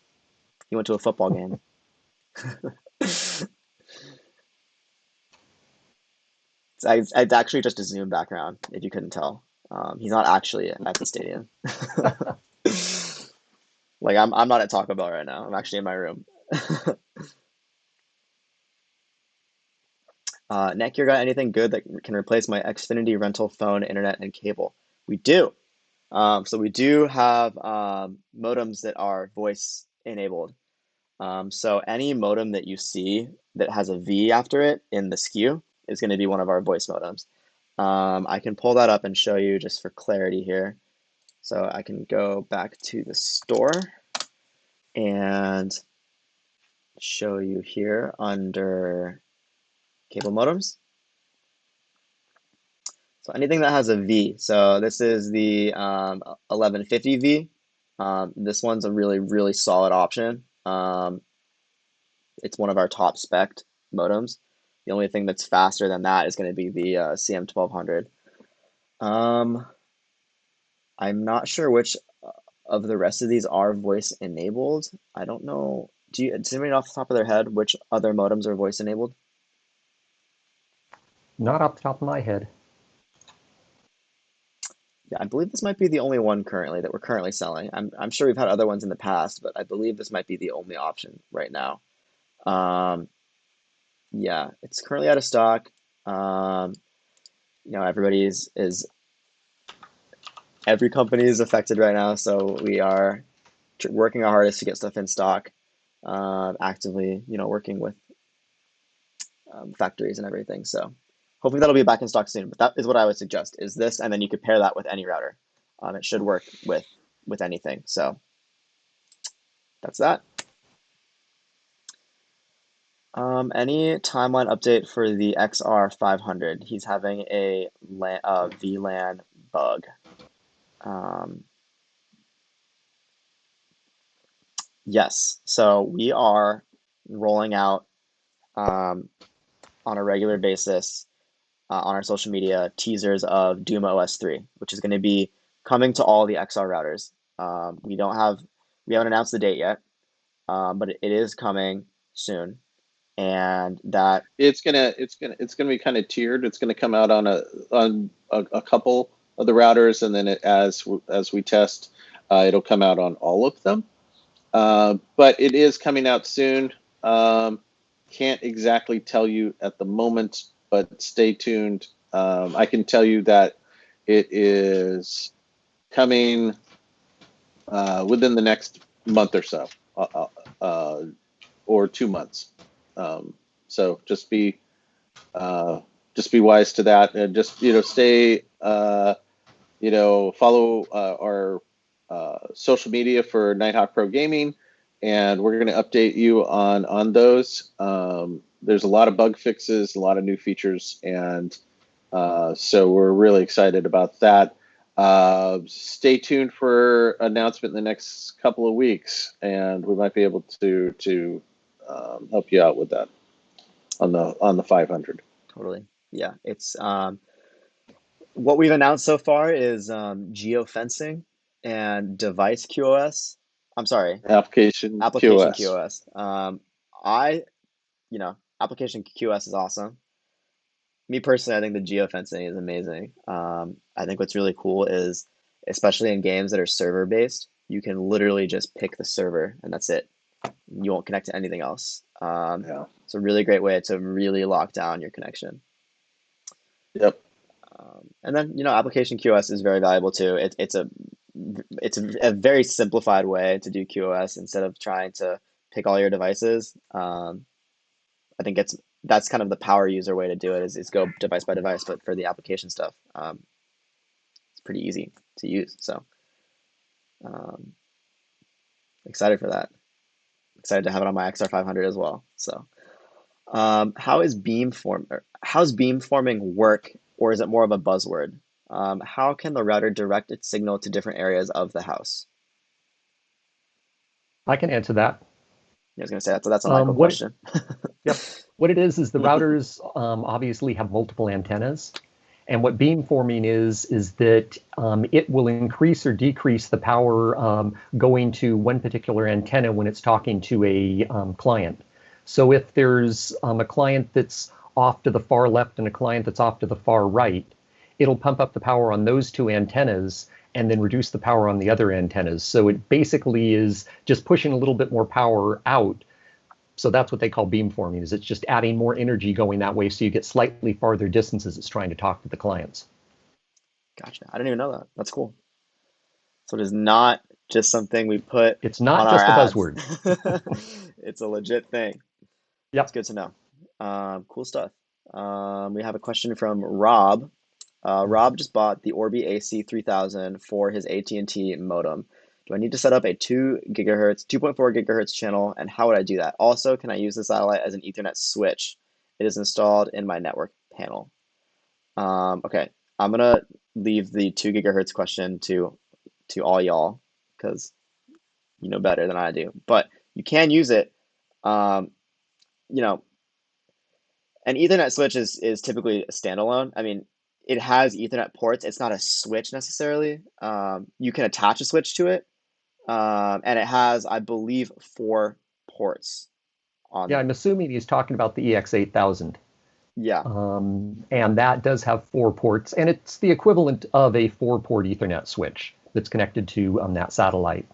He went to a football game. It's actually just a Zoom background, if you couldn't tell. He's not actually at the stadium. Like I'm not at Taco Bell right now. I'm actually in my room. Netgear got anything good that can replace my Xfinity rental phone, internet, and cable? We do. So we do have modems that are voice enabled. So any modem that you see that has a V after it in the SKU is going to be one of our voice modems. I can pull that up and show you just for clarity here. So I can go back to the store and show you here under cable modems. So anything that has a V. So this is the 1150V. This one's a really, really solid option. It's one of our top spec modems. The only thing that's faster than that is going to be the CM1200. I'm not sure which of the rest of these are voice enabled. I don't know. Does anybody know off the top of their head which other modems are voice enabled? Not off the top of my head. Yeah, I believe this might be the only one currently that we're currently selling. I'm sure we've had other ones in the past, but I believe this might be the only option right now. Yeah, it's currently out of stock. Everybody is every company is affected right now, so we are working our hardest to get stuff in stock. Actively, working with factories and everything. So hopefully that'll be back in stock soon. But that is what I would suggest: is this, and then you could pair that with any router. It should work with anything. So that's that. Any timeline update for the XR500? He's having a VLAN bug. Yes, so we are rolling out on a regular basis on our social media teasers of Doom OS 3, which is going to be coming to all the XR routers. We haven't announced the date yet, but it is coming soon, and that It's gonna be kind of tiered. It's gonna come out on a couple of the routers, and then as we test, it'll come out on all of them. But it is coming out soon. Can't exactly tell you at the moment, but stay tuned. I can tell you that it is coming within the next month or so, or 2 months. So just be wise to that, and just stay follow our social media for Nighthawk Pro Gaming, and we're going to update you on those. There's a lot of bug fixes, a lot of new features, and so we're really excited about that. Stay tuned for announcement in the next couple of weeks, and we might be able to help you out with that on the 500. totally, yeah. It's what we've announced so far is geofencing and device QoS. I'm sorry, Application application QoS. QoS. I, application QoS is awesome. Me personally, I think the geofencing is amazing. I think what's really cool is, especially in games that are server based, you can literally just pick the server and that's it. You won't connect to anything else. Yeah. It's a really great way to really lock down your connection. Yep. And then, application QoS is very valuable too. It's a very simplified way to do QoS instead of trying to pick all your devices. I think that's kind of the power user way to do it is go device by device, but for the application stuff, it's pretty easy to use. So excited for that. Excited to have it on my XR500 as well. So how's beamforming work, or is it more of a buzzword? How can the router direct its signal to different areas of the house? I can answer that. I was going to say that's a Michael What question. Yep. What it is the routers obviously have multiple antennas. And what beamforming is that it will increase or decrease the power going to one particular antenna when it's talking to a client. So if there's a client that's off to the far left and a client that's off to the far right, it'll pump up the power on those two antennas and then reduce the power on the other antennas. So it basically is just pushing a little bit more power out. So that's what they call beamforming, is it's just adding more energy going that way so you get slightly farther distances it's trying to talk to the clients. Gotcha. I didn't even know that. That's cool. So it is not just something we put It's not on just a our ads. buzzword. It's a legit thing. Yep. It's good to know. Cool stuff. We have a question from Rob. Rob just bought the Orbi AC3000 for his AT&T modem. Do I need to set up a 2.4 gigahertz channel, and how would I do that? Also, can I use the satellite as an Ethernet switch? It is installed in my network panel. Okay, I'm gonna leave the 2 gigahertz question to all y'all because you know better than I do. But you can use it. You know, an Ethernet switch is typically a standalone. I mean, it has Ethernet ports. It's not a switch necessarily. You can attach a switch to it, and it has, I believe, 4 ports on Yeah, there. I'm assuming he's talking about the EX8000. Yeah. And that does have 4 ports, and it's the equivalent of a 4-port Ethernet switch that's connected to that satellite.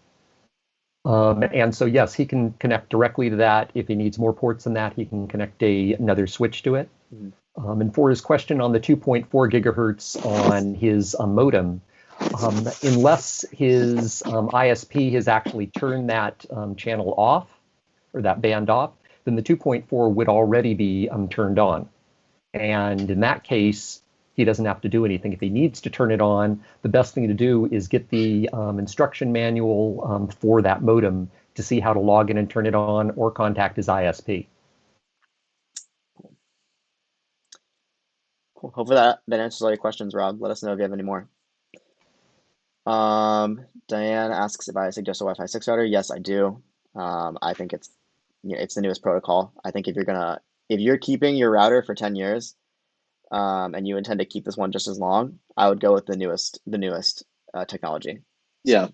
And so, yes, he can connect directly to that. If he needs more ports than that, he can connect another switch to it. Mhm. And for his question on the 2.4 gigahertz on his modem, unless his ISP has actually turned that channel off, or that band off, then the 2.4 would already be turned on. And in that case, he doesn't have to do anything. If he needs to turn it on, the best thing to do is get the instruction manual for that modem to see how to log in and turn it on, or contact his ISP. Cool. Hopefully that answers all your questions, Rob. Let us know if you have any more. Diane asks if I suggest a Wi-Fi 6 router. Yes, I do. I think it's yeah, it's the newest protocol. I think if you're keeping your router for 10 years, and you intend to keep this one just as long, I would go with the newest technology. Yeah,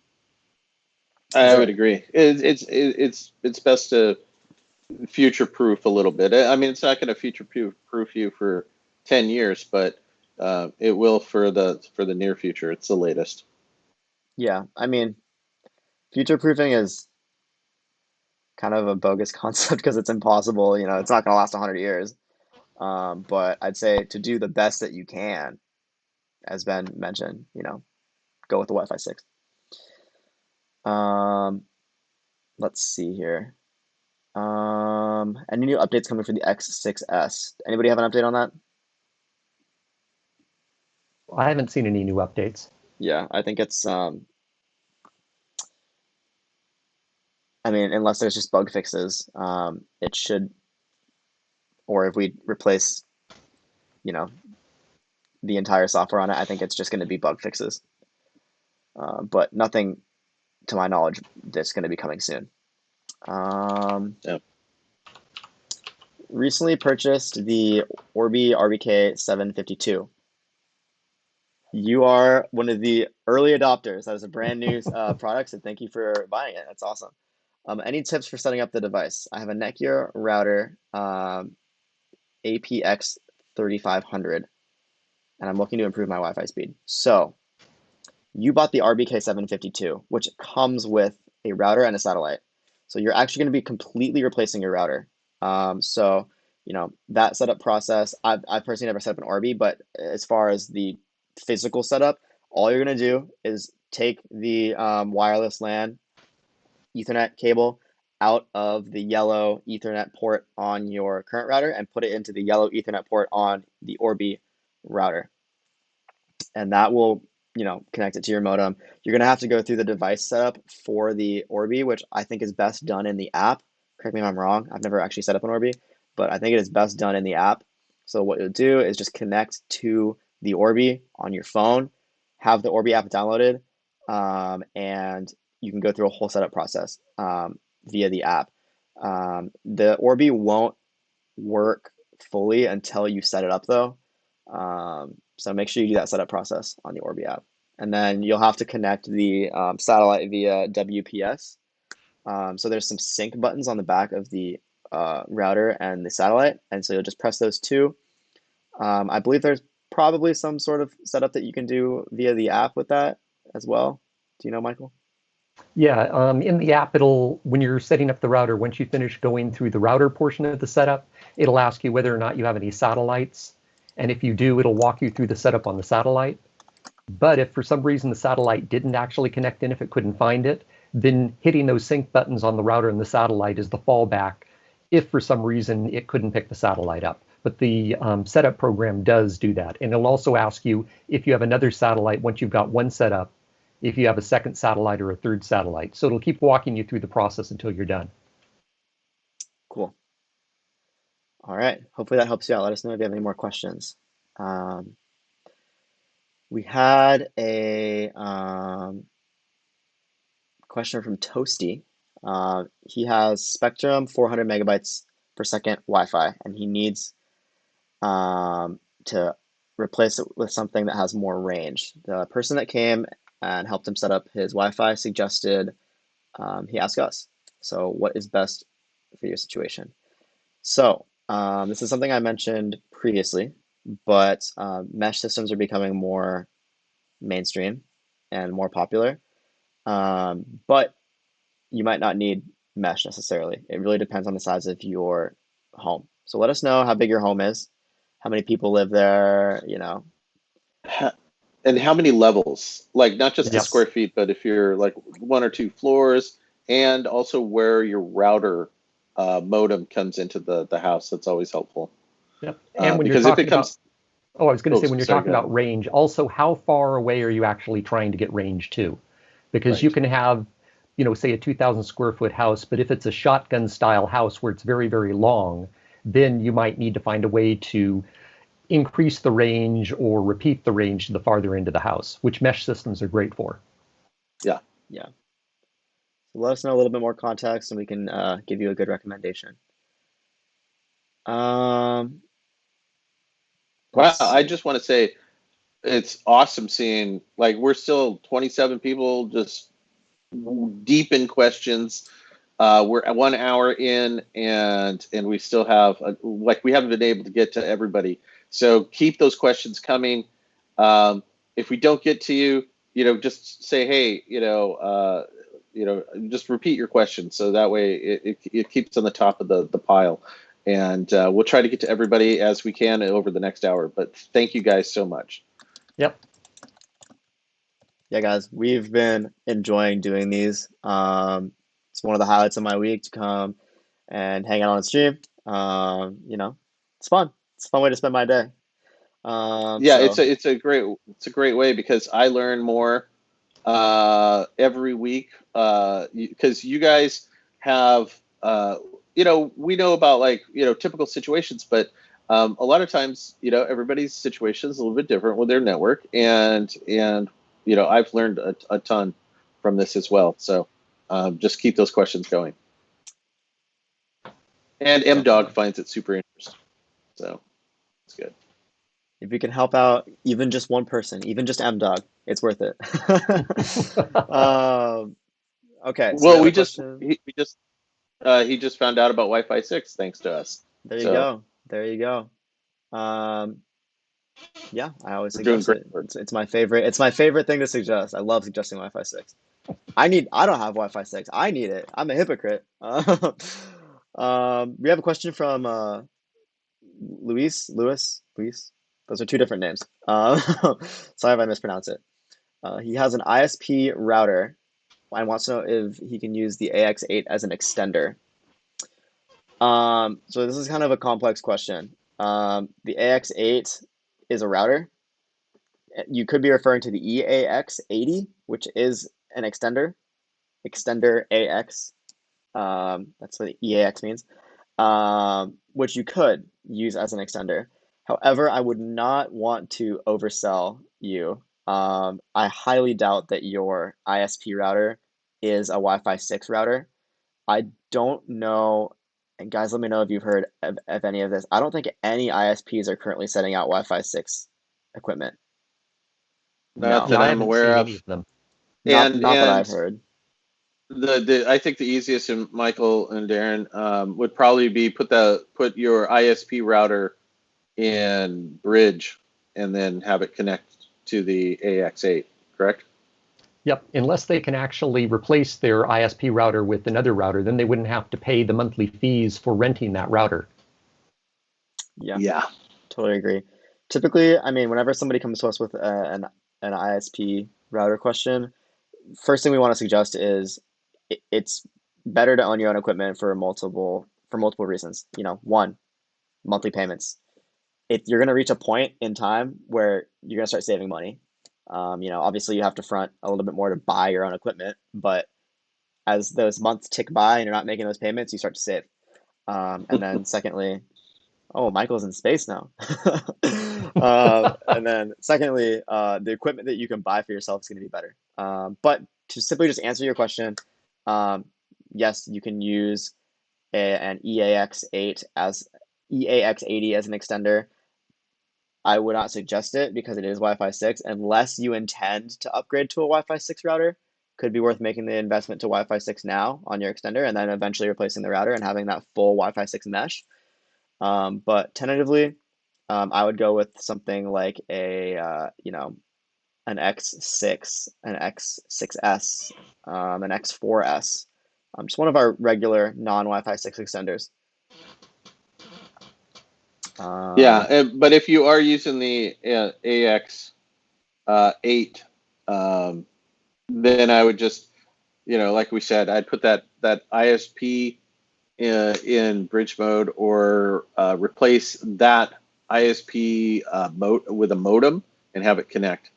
So, I would agree. It's best to future proof a little bit. I mean, it's not going to future proof you for 10 years, but it will for the near future. It's the latest. yeah, I mean, future proofing is kind of a bogus concept because it's impossible. It's not going to last 100 years. But I'd say to do the best that you can, as Ben mentioned, go with the Wi-Fi 6. Um, let's see here. Any new updates coming for the X6S? Anybody have an update on that? I haven't seen any new updates. Yeah, I think it's I mean, unless there's just bug fixes, it should, or if we replace, you know, the entire software on it, I think it's just going to be bug fixes. But nothing, to my knowledge, that's going to be coming soon. Yeah. Recently purchased the Orbi RBK 752. You are one of the early adopters. That is a brand new product, so thank you for buying it. That's awesome. Any tips for setting up the device? I have a NETGEAR router, APX 3500, and I'm looking to improve my Wi-Fi speed. So you bought the RBK 752, which comes with a router and a satellite. So you're actually going to be completely replacing your router. So that setup process, I've personally never set up an Orbi, but as far as the physical setup, all you're going to do is take the wireless LAN Ethernet cable out of the yellow Ethernet port on your current router and put it into the yellow Ethernet port on the Orbi router. And that will, connect it to your modem. You're going to have to go through the device setup for the Orbi, which I think is best done in the app. Correct me if I'm wrong. I've never actually set up an Orbi, but I think it is best done in the app. So what you'll do is just connect to the Orbi on your phone, have the Orbi app downloaded, and you can go through a whole setup process via the app. The Orbi won't work fully until you set it up, though. So make sure you do that setup process on the Orbi app. And then you'll have to connect the satellite via WPS. So there's some sync buttons on the back of the router and the satellite. And so you'll just press those two. I believe there's probably some sort of setup that you can do via the app with that as well. Do you know, Michael? Yeah, in the app, when you're setting up the router, once you finish going through the router portion of the setup, it'll ask you whether or not you have any satellites. And if you do, it'll walk you through the setup on the satellite. But if for some reason the satellite didn't actually connect in, if it couldn't find it, then hitting those sync buttons on the router and the satellite is the fallback if for some reason it couldn't pick the satellite up. But the setup program does do that. And it'll also ask you if you have another satellite, once you've got one set up, if you have a second satellite or a third satellite. So it'll keep walking you through the process until you're done. Cool. All right. Hopefully that helps you out. Let us know if you have any more questions. We had a question from Toasty. He has Spectrum 400 megabytes per second Wi-Fi, and he needs to replace it with something that has more range. The person that came and helped him set up his Wi-Fi suggested he asked us. So what is best for your situation? So this is something I mentioned previously, but mesh systems are becoming more mainstream and more popular. But you might not need mesh necessarily. It really depends on the size of your home. So let us know how big your home is, how many people live there, And how many levels? Like not just the Yes. square feet, but if you're like 1 or 2 floors, and also where your router modem comes into the house. That's always helpful. Yep. And when you're Because if it talking comes, about, I was going to say, when you're sorry, talking go ahead. about range, also how far away are you actually trying to get range to? Because you Right. can have, say a 2,000 square foot house, but if it's a shotgun style house where it's very, very long, then you might need to find a way to increase the range or repeat the range to the farther end of the house, which mesh systems are great for. Yeah. Yeah. let us know a little bit more context, and we can give you a good recommendation. Wow, Let's I see. just want to say it's awesome seeing, like, we're still 27 people just deep in questions. We're at 1 hour in, and we still have like, we haven't been able to get to everybody. So keep those questions coming. If we don't get to you, just say, hey, just repeat your question, so that way it keeps on the top of the pile. And we'll try to get to everybody as we can over the next hour. But thank you guys so much. Yep. Yeah, guys, we've been enjoying doing these. It's one of the highlights of my week to come and hang out on the stream. It's fun. It's a fun way to spend my day. Yeah, So it's a great way, because I learn more every week, because you guys have we know about, like, typical situations, but a lot of times, everybody's situation is a little bit different with their network, and I've learned a ton from this as well. So just keep those questions going. And M Dog definitely, finds it super interesting, so it's good. if we can help out even just one person, even just M-Dog, it's worth it. Um, okay, so we Well, have a question. he just found out about Wi-Fi 6 thanks to us. There you So go. There you go. Um, yeah, I always we're doing suggest great it. work. It's my favorite. It's my favorite thing to suggest. I love suggesting Wi-Fi 6. I don't have Wi-Fi 6. I need it. I'm a hypocrite. We have a question from Luis. Those are two different names. Sorry if I mispronounce it. He has an ISP router and wants to know if he can use the AX8 as an extender. So this is kind of a complex question. The AX8 is a router. You could be referring to the EAX80, which is an extender AX. That's what EAX means. Which you could use as an extender. However, I would not want to oversell you. I highly doubt that your ISP router is a Wi-Fi 6 router. I don't know, and guys, let me know if you've heard of any of this. I don't think any ISPs are currently setting out Wi-Fi 6 equipment. Not No, Yeah, that I I'm haven't aware seen of. any of them. And not that I've heard. the I think the easiest, and Michael and Darren, would probably be put your ISP router in Bridge, and then have it connect to the AX8, correct? Yep, unless they can actually replace their ISP router with another router, then they wouldn't have to pay the monthly fees for renting that router. Yeah, Yeah. totally agree. Typically, I mean, whenever somebody comes to us with an ISP router question, first thing we want to suggest is it's better to own your own equipment for multiple reasons. One, monthly payments. If you're going to reach a point in time where you're going to start saving money, obviously you have to front a little bit more to buy your own equipment, but as those months tick by and you're not making those payments, you start to save. And then secondly, oh, Michael's in space now. And then secondly, the equipment that you can buy for yourself is going to be better. But to simply just answer your question, um, yes, you can use an EAX80 as an extender. I would not suggest it because it is Wi-Fi 6 unless you intend to upgrade to a Wi-Fi 6 router. Could be worth making the investment to Wi-Fi 6 now on your extender and then eventually replacing the router and having that full Wi-Fi 6 mesh. But tentatively, I would go with something like an X6, an X6S, an X4S, just one of our regular non-Wi-Fi 6 extenders. Yeah, but if you are using the AX8, then I would just, like we said, I'd put that ISP in bridge mode, or replace that ISP with a modem and have it connect,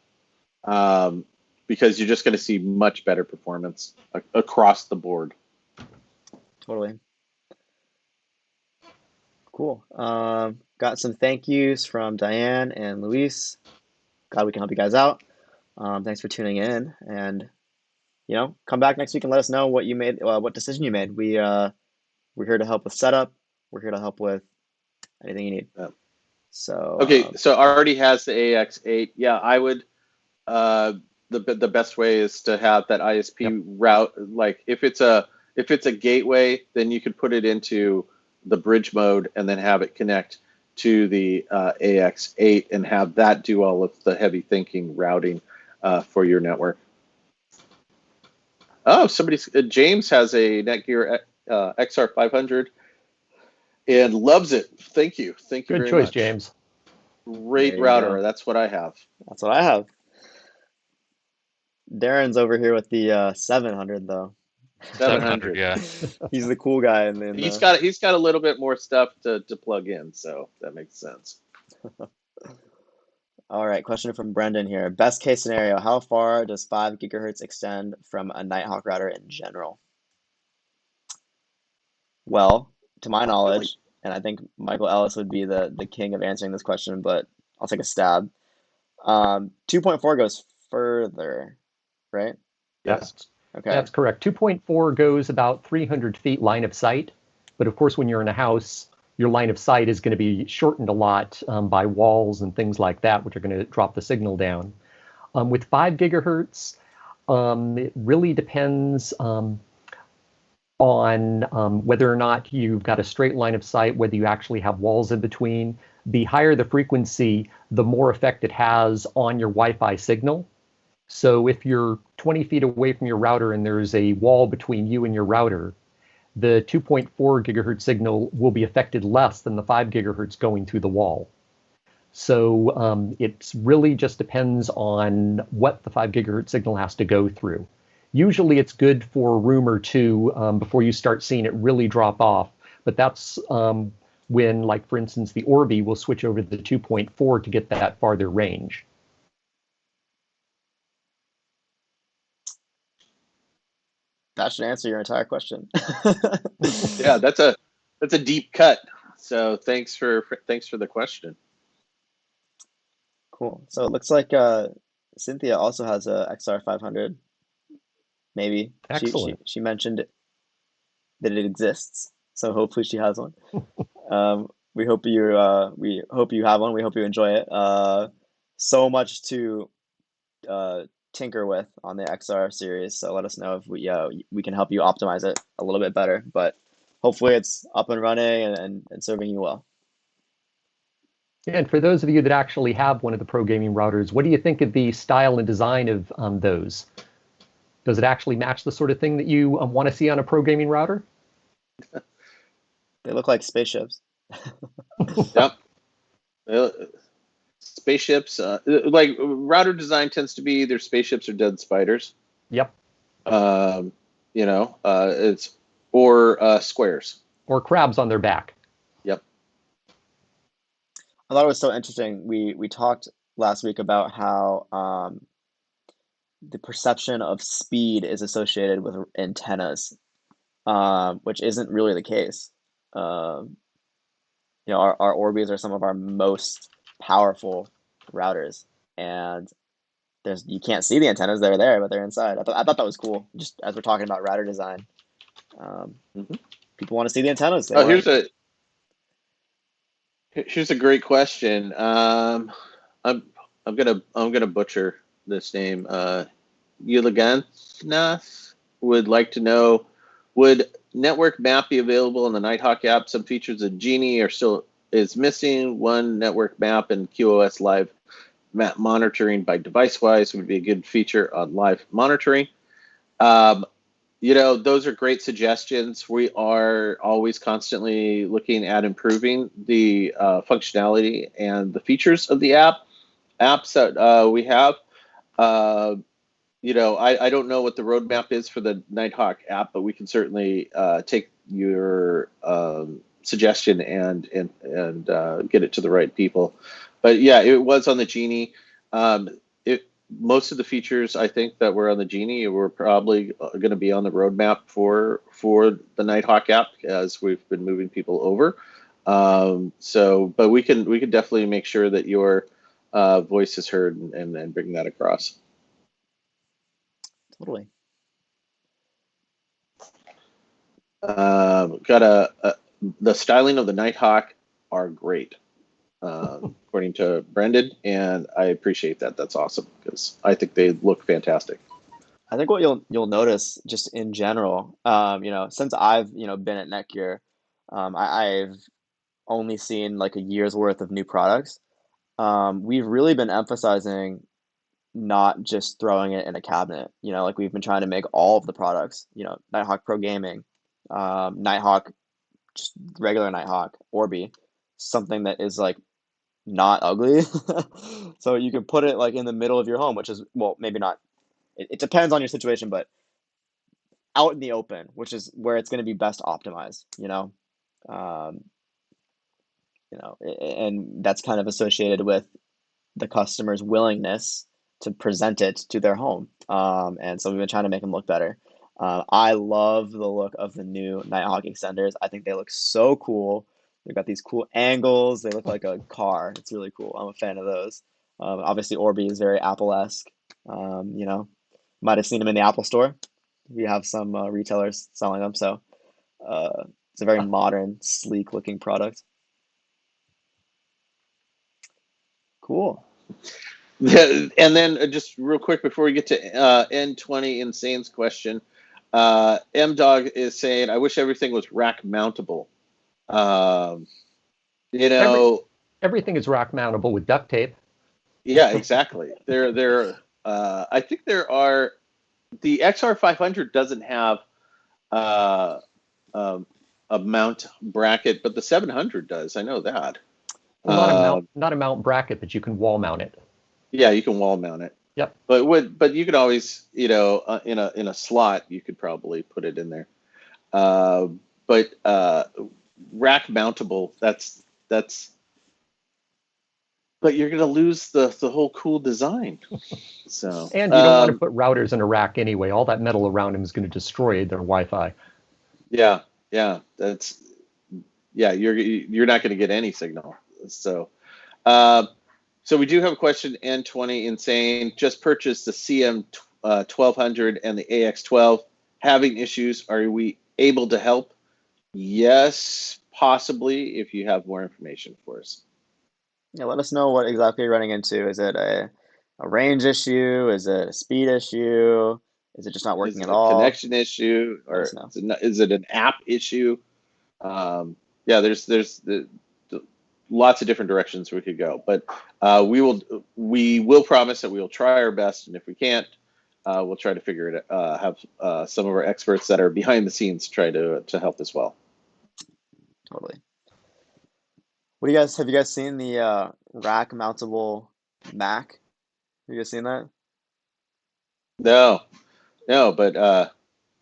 because you're just going to see much better performance across the board. Totally. Cool. Got some thank yous from Diane and Luis. Glad we can help you guys out. Thanks for tuning in, and come back next week and let us know what you made, what decision you made. We're here to help with setup. We're here to help with anything you need. Yeah. So okay, so already has the AX8. Yeah, I would. The best way is to have that ISP route. Like if it's a gateway, then you could put it into the bridge mode and then have it connect to the AX8 and have that do all of the heavy thinking routing for your network. Oh, James has a Netgear XR500 and loves it. Thank you Good very choice, much. James. Great There you router. go. That's what I have. That's what I have. Darren's over here with the 700 though. 700. Yeah. He's the cool guy He's got a little bit more stuff to plug in, so that makes sense. All right, question from Brendan here. Best case scenario, how far does 5 gigahertz extend from a Nighthawk router in general? Well, to my knowledge, and I think Michael Ellis would be the king of answering this question, but I'll take a stab. 2.4 goes further, right? Yes. Okay. That's correct. 2.4 goes about 300 feet line of sight. But of course, when you're in a house, your line of sight is going to be shortened a lot by walls and things like that, which are going to drop the signal down. With 5 gigahertz, it really depends on whether or not you've got a straight line of sight, whether you actually have walls in between. The higher the frequency, the more effect it has on your Wi-Fi signal. So if you're 20 feet away from your router and there's a wall between you and your router, the 2.4 gigahertz signal will be affected less than the 5 gigahertz going through the wall. So it really just depends on what the 5 gigahertz signal has to go through. Usually it's good for a room or two before you start seeing it really drop off. But that's when, like, for instance, the Orbi will switch over to the 2.4 to get that farther range. That should answer your entire question. Yeah, that's a deep cut. So thanks for the question. Cool. So it looks like Cynthia also has a XR500. Maybe Excellent. she mentioned that it exists. So hopefully she has one. We hope you have one. We hope you enjoy it. So much to tinker with on the XR series. So let us know if we can help you optimize it a little bit better. But hopefully it's up and running and serving you well. And for those of you that actually have one of the pro gaming routers, what do you think of the style and design of those? Does it actually match the sort of thing that you want to see on a pro gaming router? They look like spaceships. Yep. Spaceships, like router design tends to be either spaceships or dead spiders. Yep. It's or squares. Or crabs on their back. Yep. I thought it was so interesting. We talked last week about how the perception of speed is associated with antennas, which isn't really the case. Our Orbis are some of our most powerful routers, and you can't see the antennas. They're there, but they're inside. I thought that was cool. Just as we're talking about router design, people want to see the antennas. Here's a great question. I'm gonna butcher this name. Yuliganath would like to know, would network map be available in the Nighthawk app? Some features of Genie is missing. One network map and QoS live map monitoring by device-wise would be a good feature on live monitoring. Those are great suggestions. We are always constantly looking at improving the functionality and the features of the apps that we have. I don't know what the roadmap is for the Nighthawk app, but we can certainly take your suggestion and get it to the right people. But yeah, it was on the Genie. Most of the features I think that were on the Genie were probably going to be on the roadmap for the Nighthawk app as we've been moving people over. But we can definitely make sure that your voice is heard and bring that across. Totally. Got the styling of the Nighthawk are great, according to Brendan, and I appreciate that. That's awesome because I think they look fantastic. I think what you'll notice just in general, since I've been at Netgear, I've only seen like a year's worth of new products. We've really been emphasizing not just throwing it in a cabinet. Like we've been trying to make all of the products. Nighthawk Pro Gaming, Nighthawk, just regular Nighthawk, Orbi, something that is like not ugly. So you can put it like in the middle of your home, which is, well, maybe not. It depends on your situation, but out in the open, which is where it's going to be best optimized. Um, and that's kind of associated with the customer's willingness to present it to their home. And so we've been trying to make them look better. I love the look of the new Nighthawk extenders. I think they look so cool. They've got these cool angles. They look like a car. It's really cool. I'm a fan of those. Obviously, Orbi is very Apple-esque. Might have seen them in the Apple Store. We have some retailers selling them, so it's a very modern, sleek-looking product. Cool. And then just real quick before we get to N20 Insane's question, M Dog is saying, "I wish everything was rack mountable." Um, you know, Everything is rack mountable with duct tape. yeah, exactly. I think there are. The XR500 doesn't have uh, um, a mount bracket, but the 700 does. I know that. Well, not a mount bracket, but you can wall mount it. Yeah, you can wall mount it. Yep. But you could always, in a slot, you could probably put it in there. But rack mountable, that's. But you're gonna lose the whole cool design. So. And you don't want to put routers in a rack anyway. All that metal around them is going to destroy their Wi-Fi. Yeah, you're not going to get any signal. So. So we do have a question, N20 Insane. Just purchased the CM 1200 and the AX12. Having issues. Are we able to help? Yes, possibly, if you have more information for us. Yeah, let us know what exactly you're running into. Is it a range issue? Is it a speed issue? Is it just not Is working it at a all? connection issue, Let or us know. is it an app issue? Yeah, there's lots of different directions we could go, but we will promise that we will try our best, and if we can't, we'll try to figure it. Have some of our experts that are behind the scenes try to help as well. Totally. Have you guys seen the rack mountable Mac? Have you guys seen that? No, but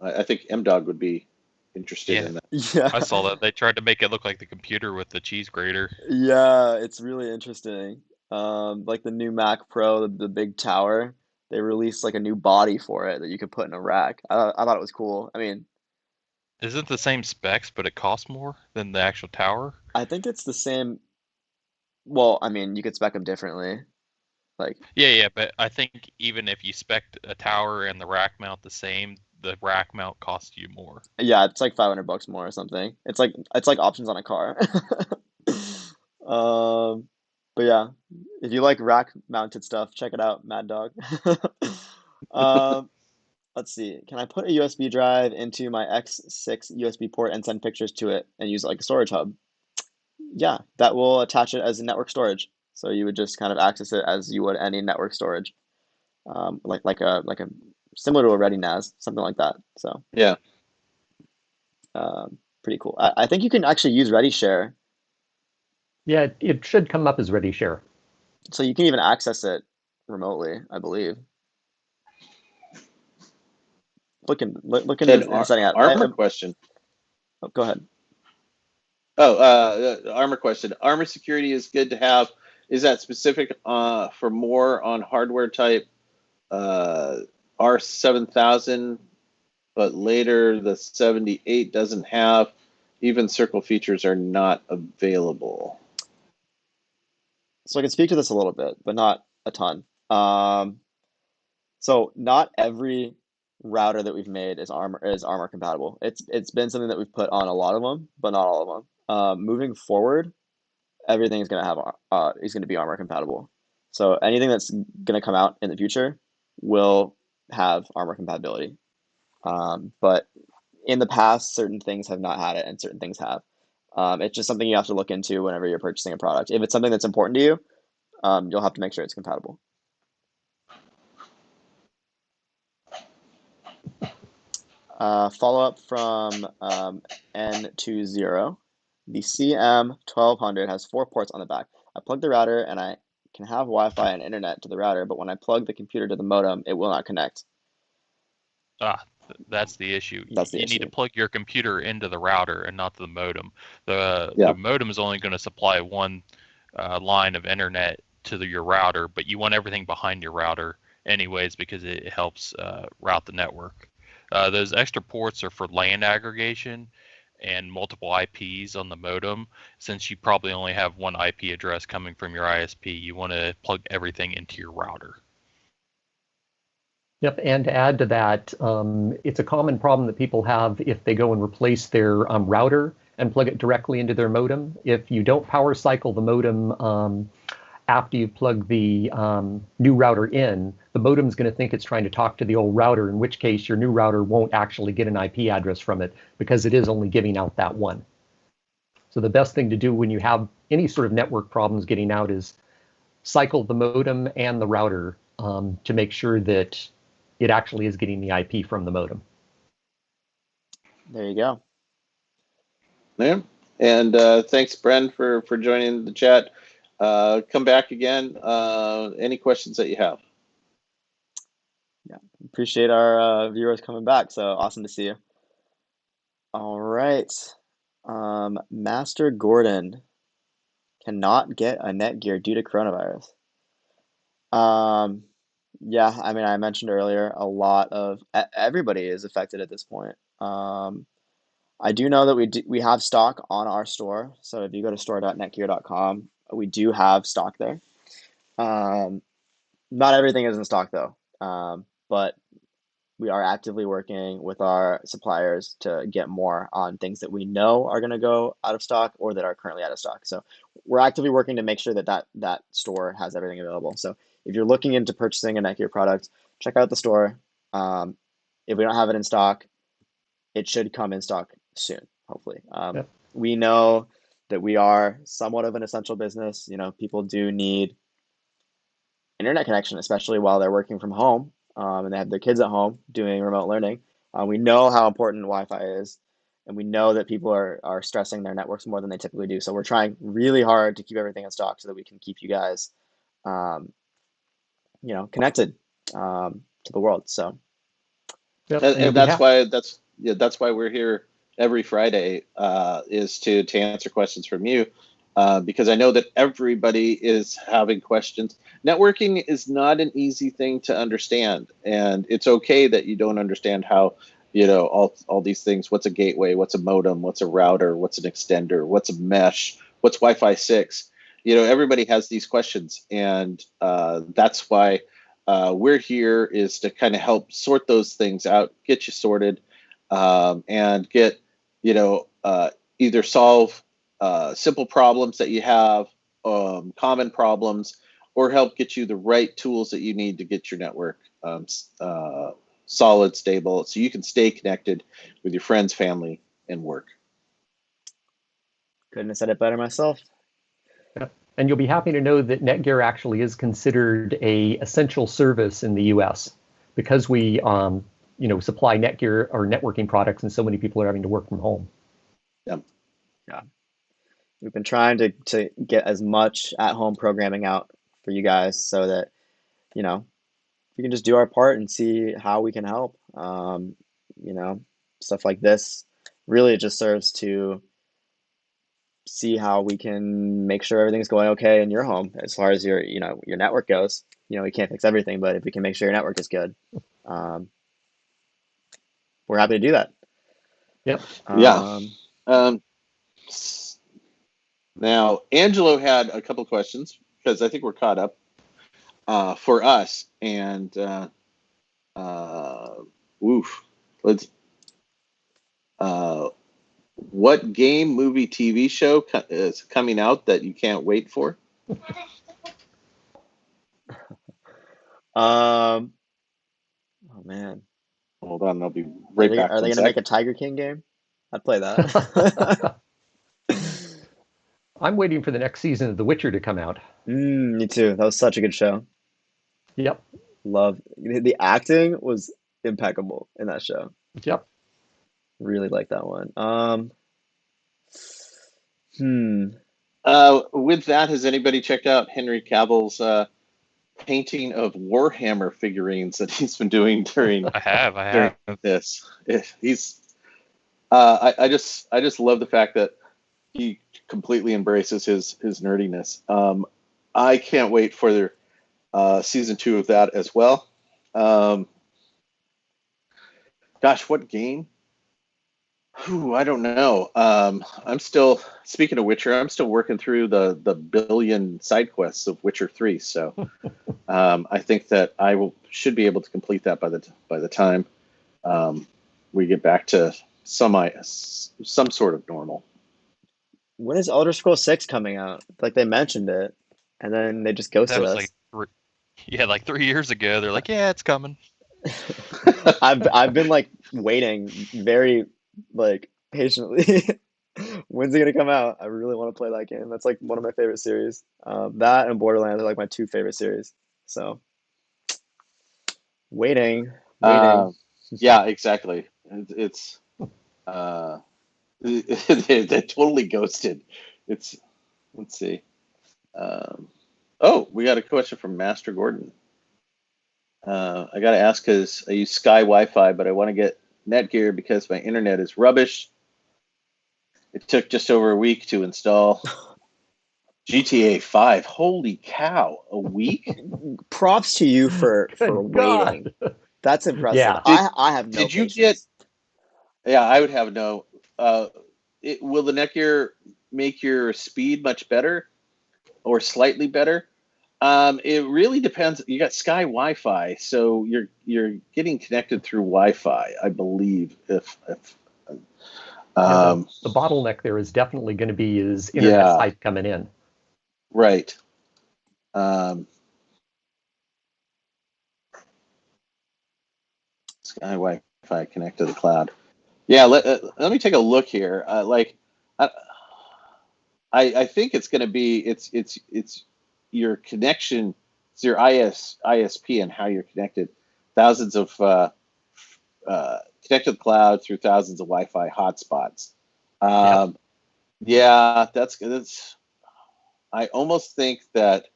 I think M Dog would be interested in that. Yeah. I saw that. They tried to make it look like the computer with the cheese grater. Yeah, it's really interesting. Like the new Mac Pro, the big tower, they released like a new body for it that you could put in a rack. I thought it was cool. I mean, Isn't it the same specs, but it costs more than the actual tower? I think it's the same. Well, I mean, you could spec them differently. Like, Yeah, but I think even if you spec a tower and the rack mount the same, the rack mount costs you more. yeah, it's like $500 more or something. It's like options on a car. Um, but yeah, if you like rack mounted stuff, check it out, Mad Dog. Um, let's see. Can I put a USB drive into my X6 USB port and send pictures to it and use it like a storage hub? Yeah, that will attach it as a network storage. So you would just kind of access it as you would any network storage, like a similar to a Ready NAS, something like that. So Yeah. pretty cool. I think you can actually use ReadyShare, Yeah, it should come up as ReadyShare. so you can even access it remotely, I believe. Look into An setting out. armor question. Oh, go ahead. Armor question. Armor security is good to have. Is that specific for more on hardware type R7000, but later the 78 doesn't have? Even circle features are not available. So I can speak to this a little bit, but not a ton. So not every router that we've made is armor compatible. It's been something that we've put on a lot of them, but not all of them. Moving forward, everything is going to have is going to be armor compatible. So anything that's going to come out in the future will have armor compatibility. But in the past, certain things have not had it, and certain things have. It's just something you have to look into whenever you're purchasing a product. If it's something that's important to you, you'll have to make sure it's compatible. Follow-up from N20. The CM1200 has 4 ports on the back. I plug the router and I can have Wi-Fi and internet to the router, but when I plug the computer to the modem, it will not connect. That's the issue. That's the you issue. need to plug your computer into the router and not the modem. The Yeah. modem is only going to supply one line of internet to your router, but you want everything behind your router anyways because it helps route the network. Those extra ports are for LAN aggregation and multiple IPs on the modem. Since you probably only have one IP address coming from your ISP, you want to plug everything into your router. Yep, and to add to that, it's a common problem that people have if they go and replace their router and plug it directly into their modem. If you don't power cycle the modem after you plug the new router in, the modem's going to think it's trying to talk to the old router, in which case your new router won't actually get an IP address from it because it is only giving out that one. So the best thing to do when you have any sort of network problems getting out is cycle the modem and the router to make sure that it actually is getting the IP from the modem. There you go. Yeah. And thanks, Bren, for joining the chat. Come back again. Any questions that you have? Yeah, appreciate our viewers coming back. So awesome to see you. All right. Master Gordon cannot get a Netgear due to coronavirus. Yeah, I mean, I mentioned earlier, a lot of everybody is affected at this point. I do know that we have stock on our store. So if you go to store.netgear.com, we do have stock there. Not everything is in stock though, but we are actively working with our suppliers to get more on things that we know are going to go out of stock or that are currently out of stock. So we're actively working to make sure that store has everything available. So if you're looking into purchasing a Netgear product, check out the store. If we don't have it in stock, it should come in stock soon, hopefully. Yep. We know that we are somewhat of an essential business. You know, people do need internet connection, especially while they're working from home and they have their kids at home doing remote learning. We know how important Wi-Fi is, and we know that people are stressing their networks more than they typically do. So we're trying really hard to keep everything in stock so that we can keep you guys, connected to the world. So, Yep. And that's why we're here every Friday is to answer questions from you. Because I know that everybody is having questions. Networking is not an easy thing to understand, and it's okay that you don't understand how, all these things. What's a gateway? What's a modem? What's a router? What's an extender? What's a mesh? What's Wi-Fi 6? Everybody has these questions, and that's why we're here is to kind of help sort those things out, get you sorted, and get, either solve simple problems that you have, common problems, or help get you the right tools that you need to get your network solid, stable, so you can stay connected with your friends, family, and work. couldn't have said it better myself. Yep. And you'll be happy to know that Netgear actually is considered a essential service in the U.S. because we, supply Netgear or networking products, and so many people are having to work from home. Yep. Yeah. We've been trying to get as much at-home programming out for you guys so that, we can just do our part and see how we can help. Stuff like this really just serves to see how we can make sure everything's going okay in your home as far as your network goes. We can't fix everything, but if we can make sure your network is good, we're happy to do that. Yep. Yeah. Now, Angelo had a couple questions because I think we're caught up for us. And Oof. Let's. What game, movie, TV show is coming out that you can't wait for? Um, oh man, Hold on, I'll be right back. are they One gonna make sec. a Tiger King game? I'd play that. I'm waiting for the next season of The Witcher to come out. Me too. That was such a good show. Yep. Love the acting was impeccable in that show. Yep. Really like that one. Hmm. With that, has anybody checked out Henry Cavill's painting of Warhammer figurines that he's been doing during I have. this? He's I just love the fact that he completely embraces his nerdiness. I can't wait for their season 2 of that as well. Gosh, what game? I don't know. I'm still, speaking of Witcher, I'm still working through the billion side quests of Witcher 3. So I think that should be able to complete that by the time we get back to some sort of normal. When is Elder Scrolls 6 coming out? Like they mentioned it, and then they just That ghosted was us. like 3 years ago. They're like, yeah, it's coming. I've been like waiting very like patiently. When's it gonna come out? I really want to play that game. That's like one of my favorite series. That and Borderlands are like my two favorite series. So waiting, waiting. Yeah, exactly. It's they're totally ghosted. It's Let's see. Oh, we got a question from Master Gordon. I got to ask because I use Sky Wi-Fi, but I want to get Netgear because my internet is rubbish. It took just over a week to install GTA 5. Holy cow, a week? Props to you for Good waiting. God. That's impressive. Yeah. I have no Did you patience. Yeah, I would have no. Will the Netgear make your speed much better or slightly better? It really depends. You got Sky Wi-Fi, so you're getting connected through Wi-Fi, I believe. If Yeah, the bottleneck there is definitely going to be is internet yeah, pipe coming in. right. Um, Sky Wi-Fi connect to the cloud. Yeah, let me take a look here. I, I think it's going to be it's your connection, it's your ISP and how you're connected. Thousands of connected to the cloud through thousands of Wi-Fi hotspots. Yep. Yeah, that's. I almost think that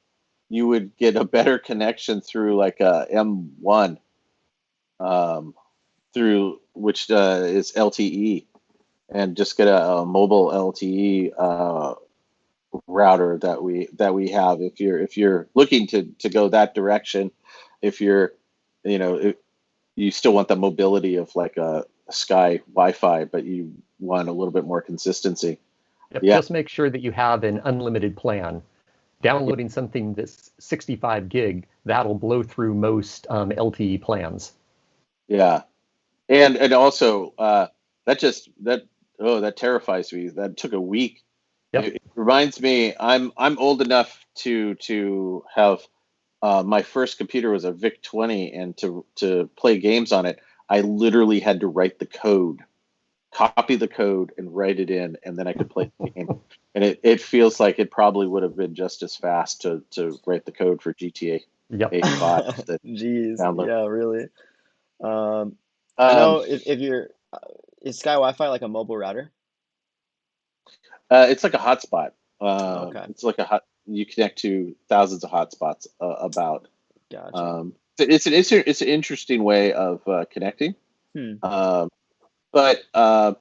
you would get a better connection through like a M1, through which is LTE, and just get a mobile LTE router that we have. If you're looking to go that direction, if you're, if you still want the mobility of like a Sky Wi-Fi, but you want a little bit more consistency. Yep. Yeah, Just make sure that you have an unlimited plan. Downloading something that's 65 gig, that'll blow through most LTE plans. yeah, and also that terrifies me. That took a week. Yep. It reminds me, I'm old enough to have my first computer was a VIC 20, and to play games on it, I literally had to write the code, copy the code, and write it in, and then I could play the game. And it feels like it probably would have been just as fast to write the code for GTA Yep. 5 that Jeez, download. yeah, really. I know if you're is Sky Wi-Fi like a mobile router? It's like a hotspot. Okay, It's like you connect to thousands of hotspots about. gotcha. It's an interesting way of connecting. Hmm. Um, but I'm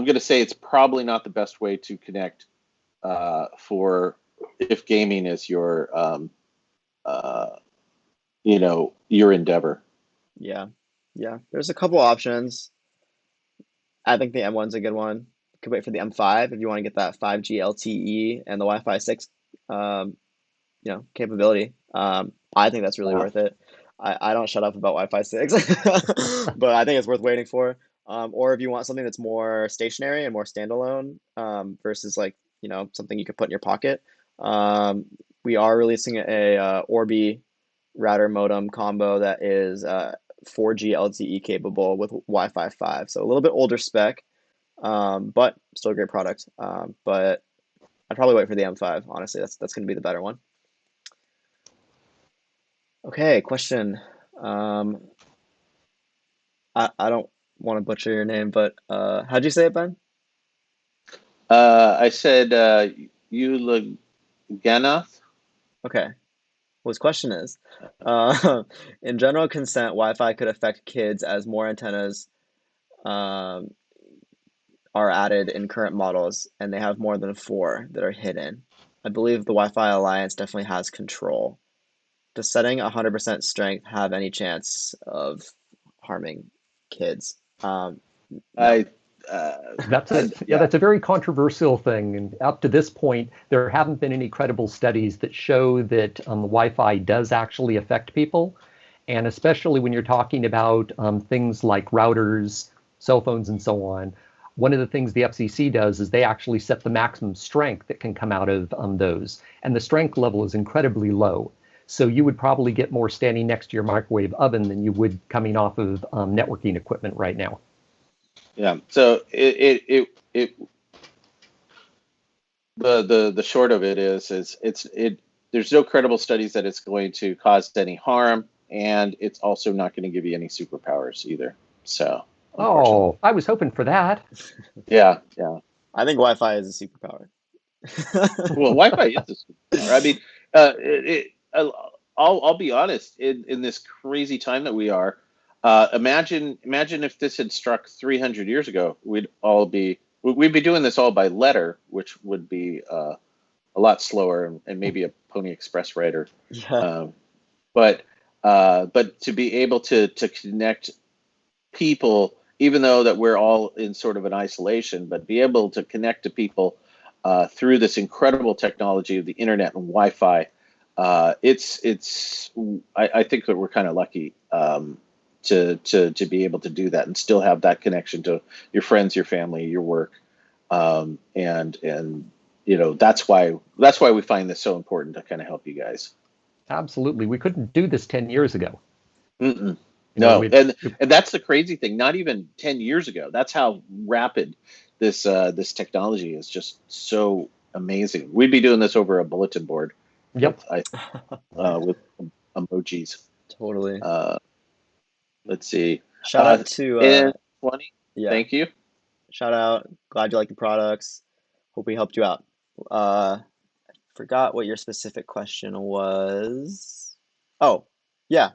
going to say it's probably not the best way to connect for if gaming is uh, your endeavor. Yeah, yeah. There's a couple options. I think the M1's a good one. Could wait for the M5 if you want to get that 5G LTE and the Wi-Fi 6, capability. I think that's really Yeah. worth it. I don't shut up about Wi-Fi 6, but I think it's worth waiting for. Or if you want something that's more stationary and more standalone, versus like, something you could put in your pocket, we are releasing a Orbi router modem combo that is 4G LTE capable with Wi-Fi 5. So a little bit older spec, but still a great product. But I'd probably wait for the M5. Honestly, that's going to be the better one. Okay, question. I don't want to butcher your name, but how'd you say it, Ben? I said Uluganath. Okay. Well, his question is, in general consent, Wi-Fi could affect kids as more antennas um, are added in current models, and they have more than 4 that are hidden. I believe the Wi-Fi Alliance definitely has control. Does setting 100% strength have any chance of harming kids? No. I That's a very controversial thing. And up to this point, there haven't been any credible studies that show that Wi-Fi does actually affect people. And especially when you're talking about things like routers, cell phones, and so on, one of the things the FCC does is they actually set the maximum strength that can come out of those. And the strength level is incredibly low. So you would probably get more standing next to your microwave oven than you would coming off of networking equipment right now. Yeah. So the short of it is there's no credible studies that it's going to cause any harm, and it's also not going to give you any superpowers either. So Oh, I was hoping for that. yeah. I think Wi-Fi is a superpower. Well, Wi-Fi is a superpower. I mean, I'll be honest. In this crazy time that we are, imagine if this had struck 300 years ago. We'd be doing this all by letter, which would be a lot slower and maybe a Pony Express writer. Yeah. But to be able to connect people, even though that we're all in sort of an isolation, but be able to connect to people through this incredible technology of the internet and Wi-Fi, I think that we're kind of lucky to be able to do that and still have that connection to your friends, your family, your work, and that's why we find this so important to kind of help you guys. Absolutely, we couldn't do this 10 years ago. Mm-mm. No, and that's the crazy thing. Not even 10 years ago. That's how rapid this technology is. Just so amazing. We'd be doing this over a bulletin board. Yep. With emojis. Totally. Let's see. Shout out to N20. Yeah. Thank you. Shout out. Glad you like the products. Hope we helped you out. Forgot what your specific question was. Oh, yeah.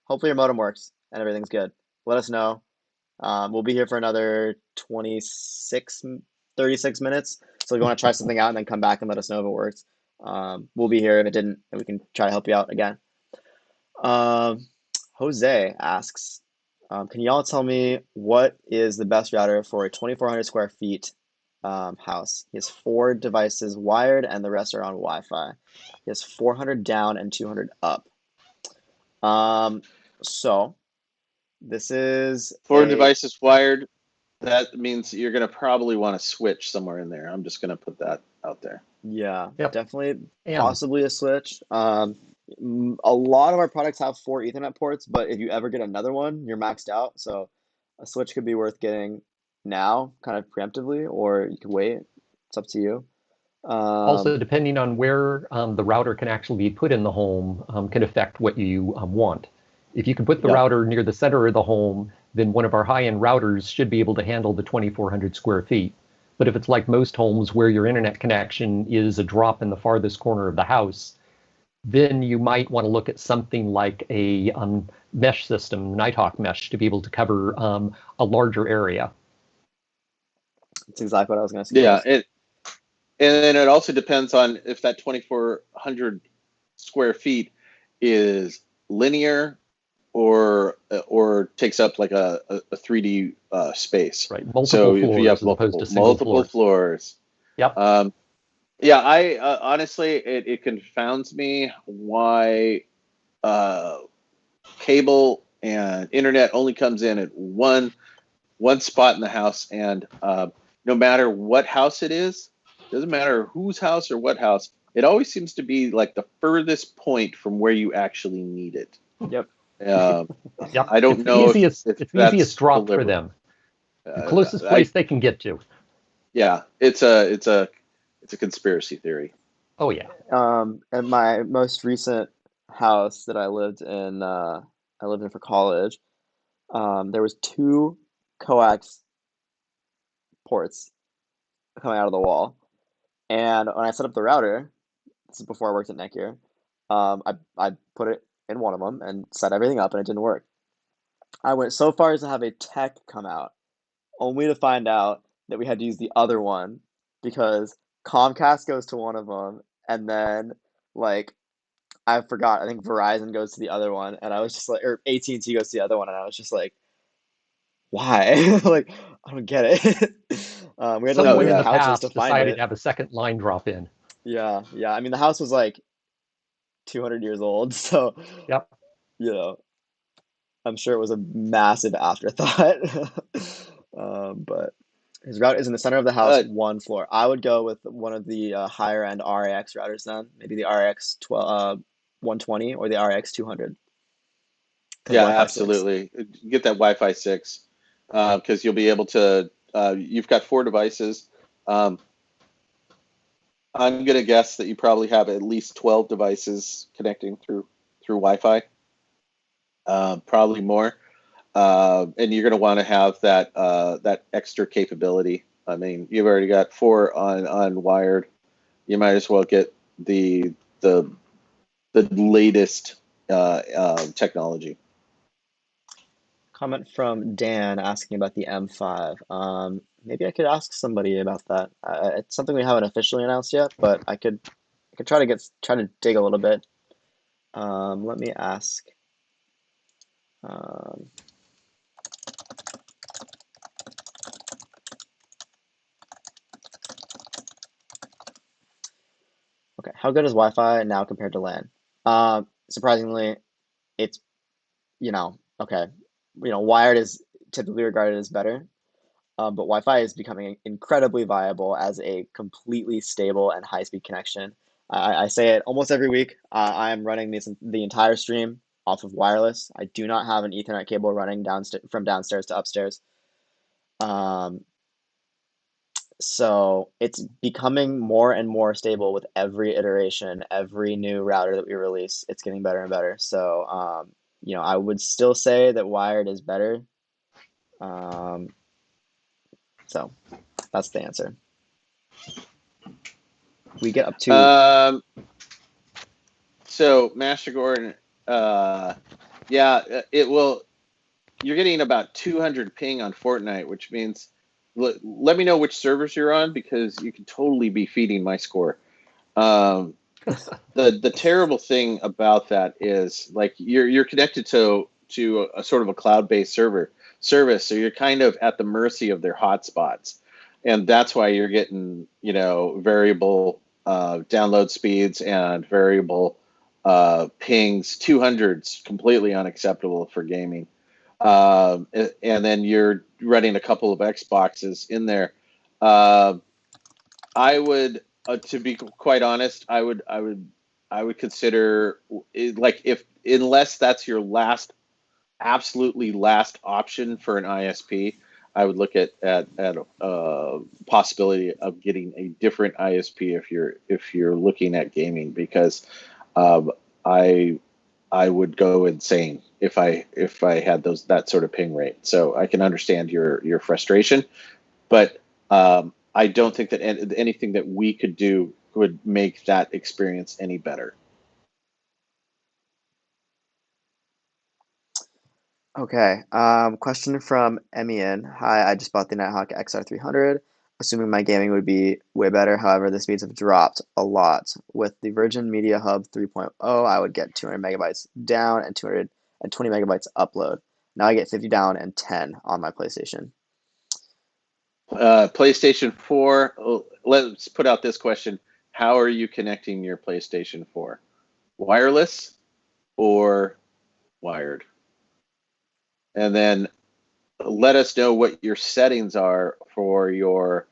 Hopefully your modem works and everything's good. Let us know. We'll be here for another 36 minutes. So if you want to try something out and then come back and let us know if it works. We'll be here if it didn't, and we can try to help you out again. Jose asks, can y'all tell me what is the best router for a 2,400 square feet house? He has 4 devices wired and the rest are on Wi-Fi. He has 400 down and 200 up. So this is 4 devices wired. That means you're going to probably want to switch somewhere in there. I'm just going to put that out there. Yeah, Yep. definitely possibly a switch. A lot of our products have 4 Ethernet ports, but if you ever get another one, you're maxed out. So a switch could be worth getting now, kind of preemptively, or you could wait. It's up to you. Also, depending on where the router can actually be put in the home, can affect what you want. If you can put the router near the center of the home, then one of our high-end routers should be able to handle the 2,400 square feet. But if it's like most homes where your internet connection is a drop in the farthest corner of the house, then you might want to look at something like a mesh system, Nighthawk mesh, to be able to cover a larger area. That's exactly what I was going to suggest. Yeah, and then it also depends on if that 2,400 square feet is linear or takes up like a 3D space. Right, multiple floors if you have as opposed to single floors. Yep. Yeah, I honestly, it confounds me why cable and internet only comes in at one spot in the house, and no matter what house it is, doesn't matter whose house or what house, it always seems to be like the furthest point from where you actually need it. Yep. Uh, Yep. I don't It's know it's the that's easiest drop for deliberate. them. The closest place they can get to. Yeah, it's a conspiracy theory. Oh yeah. At my most recent house that I lived in for college, there was two coax ports coming out of the wall. And when I set up the router, this is before I worked at NETGEAR, I put it in one of them and set everything up, and it didn't work. I went so far as to have a tech come out, only to find out that we had to use the other one because Comcast goes to one of them, and then like I forgot, I think Verizon goes to the other one, and I was just like, or AT&T goes to the other one, and I was just like, why? Like, I don't get it. We had to like No, Someone move in yeah, the couches to past find decided it. to have a second line drop in. Yeah, yeah. I mean, the house was like 200 years old, so Yep. you know, I'm sure it was a massive afterthought. But his route is in the center of the house, uh, one floor. I would go with one of the higher end RAX routers then, maybe the RX 120 or the RX 200 because yeah, Wi-Fi 6. absolutely. Get that Wi-Fi 6 because you'll be able to. You've got 4 devices. Um, I'm gonna guess that you probably have at least 12 devices connecting through Wi-Fi, probably more. And you're gonna want to have that extra capability. I mean, you've already got 4 on wired. You might as well get the latest technology. Comment from Dan asking about the M5. Maybe I could ask somebody about that. It's something we haven't officially announced yet, but I could try to dig a little bit. Let me ask. Um, okay, how good is Wi-Fi now compared to LAN? Surprisingly, it's okay. Wired is typically regarded as better, but Wi-Fi is becoming incredibly viable as a completely stable and high-speed connection. I say it almost every week. I am running the entire stream off of wireless. I do not have an Ethernet cable running from downstairs to upstairs. Um, so it's becoming more and more stable with every iteration, every new router that we release. It's getting better and better. So, I would still say that wired is better. Um, so that's the answer. We get up to So Master Gordon, yeah, it will. You're getting about 200 ping on Fortnite, which means let me know which servers you're on because you can totally be feeding my score. Um, the terrible thing about that is like you're connected to a sort of a cloud-based service, so you're kind of at the mercy of their hotspots, and that's why you're getting variable download speeds and variable pings. 200's completely unacceptable for gaming. And then you're running a couple of Xboxes in there. Uh, I would, to be quite honest, I would consider it, like if unless that's your absolutely last option for an ISP, I would look at possibility of getting a different ISP if you're looking at gaming because um, I I would go insane if I had that sort of ping rate. So I can understand your frustration, but I don't think that anything that we could do would make that experience any better. Okay. Question from Emian. Hi, I just bought the Nighthawk XR300, assuming my gaming would be way better. However, the speeds have dropped a lot. With the Virgin Media Hub 3.0, I would get 200 megabytes down and 220 megabytes upload. Now I get 50 down and 10 on my PlayStation. PlayStation 4. Let's put out this question: how are you connecting your PlayStation 4? Wireless or wired. And then let us know what your settings are for your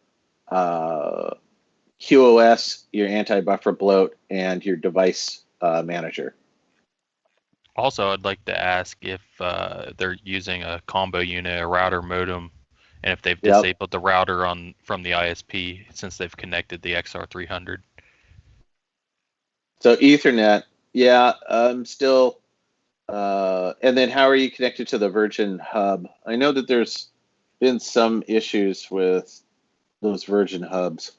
QoS, your anti-buffer bloat, and your device manager. Also, I'd like to ask if they're using a combo unit, a router modem, and if they've Yep. disabled the router from the ISP since they've connected the XR300. So Ethernet, yeah, still. And then how are you connected to the Virgin hub? I know that there's been some issues with those Virgin hubs.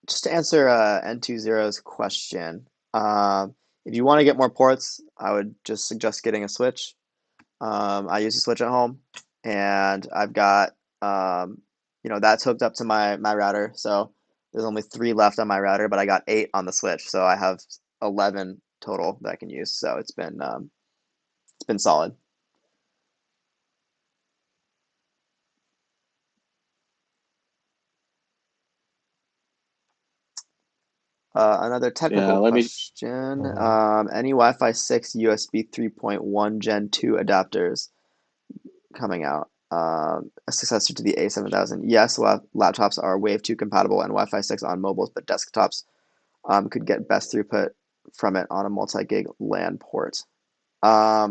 Just to answer N20's question, if you want to get more ports, I would just suggest getting a switch. I use a switch at home, and I've got that's hooked up to my router. So there's only 3 left on my router, but I got 8 on the switch, so I have 11 total that I can use. So it's been solid. Another technical question. Any Wi-Fi 6 USB 3.1 Gen 2 adapters coming out? A successor to the A7000. Yes, laptops are Wave 2 compatible and Wi-Fi 6 on mobiles, but desktops could get best throughput from it on a multi-gig LAN port. Yeah,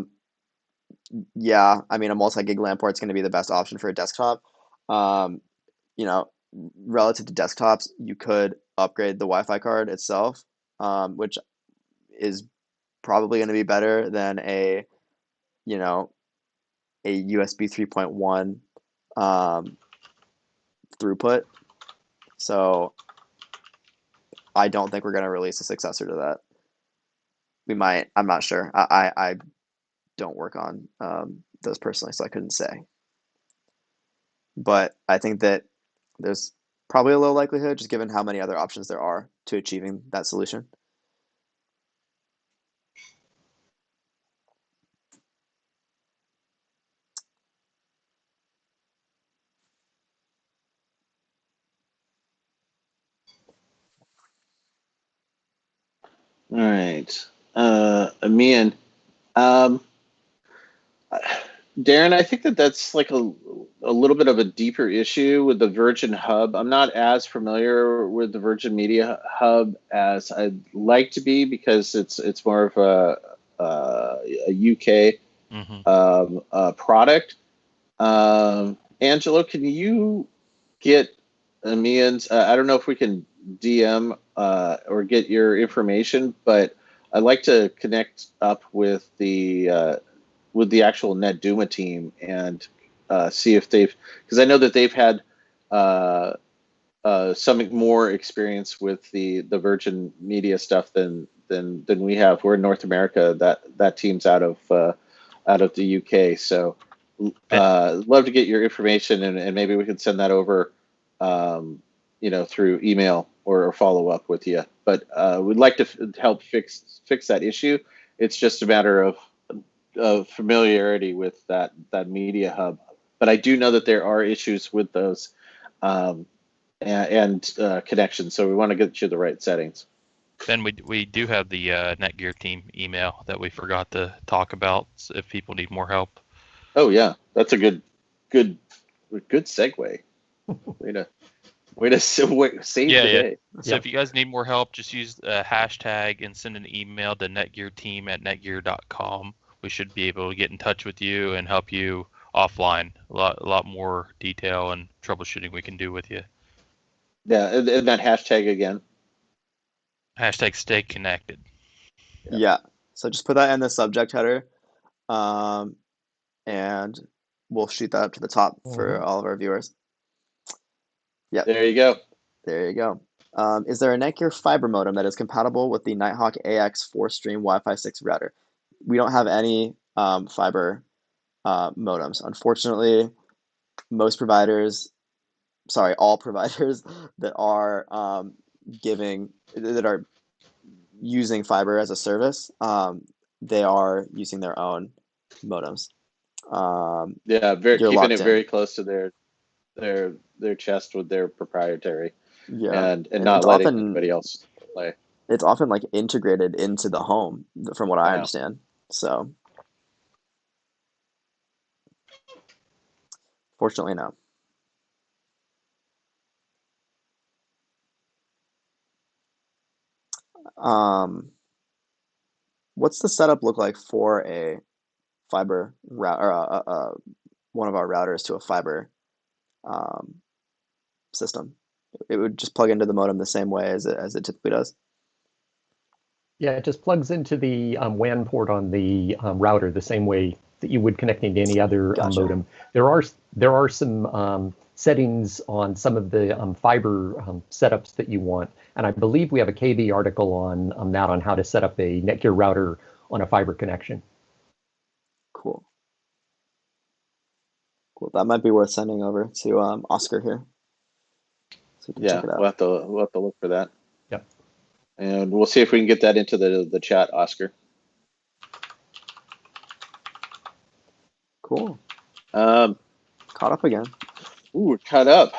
I mean, a multi-gig LAN port is going to be the best option for a desktop. Um, you know, Relative to desktops, you could upgrade the Wi-Fi card itself, which is probably going to be better than a USB 3.1 throughput. So I don't think we're going to release a successor to that. We might. I'm not sure. I don't work on those personally, so I couldn't say. But I think that there's probably a low likelihood, just given how many other options there are to achieving that solution. All right. Mian, Darren, I think that that's like a little bit of a deeper issue with the Virgin Hub. I'm not as familiar with the Virgin Media Hub as I'd like to be because it's more of a UK product. Angelo, can you get Mian's? I don't know if we can DM or get your information, but I'd like to connect up with the actual NetDuma team and see if because I know that they've had some more experience with the Virgin Media stuff than we have. We're in North America. That team's out of the UK. So love to get your information and maybe we can send that over, through email or follow up with you. But we'd like to help fix that issue. It's just a matter of familiarity with that media hub. But I do know that there are issues with those and connections. So we want to get you the right settings. Ben, we do have the NETGEAR team email that we forgot to talk about if people need more help. Oh yeah, that's a good segue. Way to save the day. So if you guys need more help, just use a hashtag and send an email to netgearteam@netgear.com. We should be able to get in touch with you and help you offline. A lot more detail and troubleshooting we can do with you. Yeah, and that hashtag again. Hashtag stay connected. Yeah. So just put that in the subject header, and we'll shoot that up to the top for all of our viewers. Yep. There you go. There you go. Is there a NETGEAR fiber modem that is compatible with the Nighthawk AX 4-stream Wi-Fi 6 router? We don't have any fiber modems. Unfortunately, all providers that are using fiber as a service, they are using their own modems. Yeah, you're keeping locked it in. very close to their chest with their proprietary, Yeah, and and not letting anybody else play. it's often like integrated into the home, from what I Yeah. understand. So fortunately, no. Um, what's the setup look like for a fiber route or one of our routers to a fiber um, system? It would just plug into the modem the same way as it typically does. Yeah, it just plugs into the WAN port on the router the same way that you would connecting to any other Gotcha. modem. There are some settings on some of the fiber setups that you want, and I believe we have a KB article on that on how to set up a NETGEAR router on a fiber connection. Cool. Cool. That might be worth sending over to Oscar here, so you can check Yeah, it we'll out. have to look for that, Yep. and we'll see if we can get that into the chat, Oscar. Cool. Um, Caught up again. ooh, we're caught up.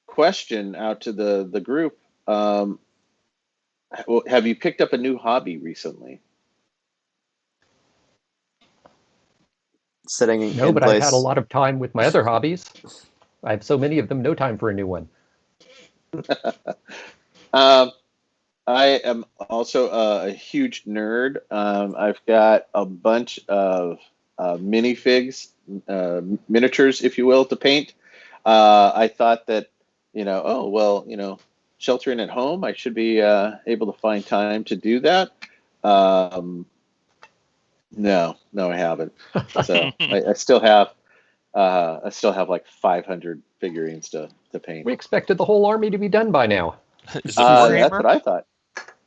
Question out to the group. Have you picked up a new hobby recently? Sitting No, in but I've had a place. lot of time with my other hobbies. I have so many of them, no time for a new one. Um, I am also a huge nerd. I've got a bunch of minifigs, miniatures, if you will, to paint. I thought that, oh, well, sheltering at home, I should be able to find time to do that. Um, no, I haven't. So I still have like 500 figurines to paint. We expected the whole army to be done by now. Is it That's Warhammer? what I thought.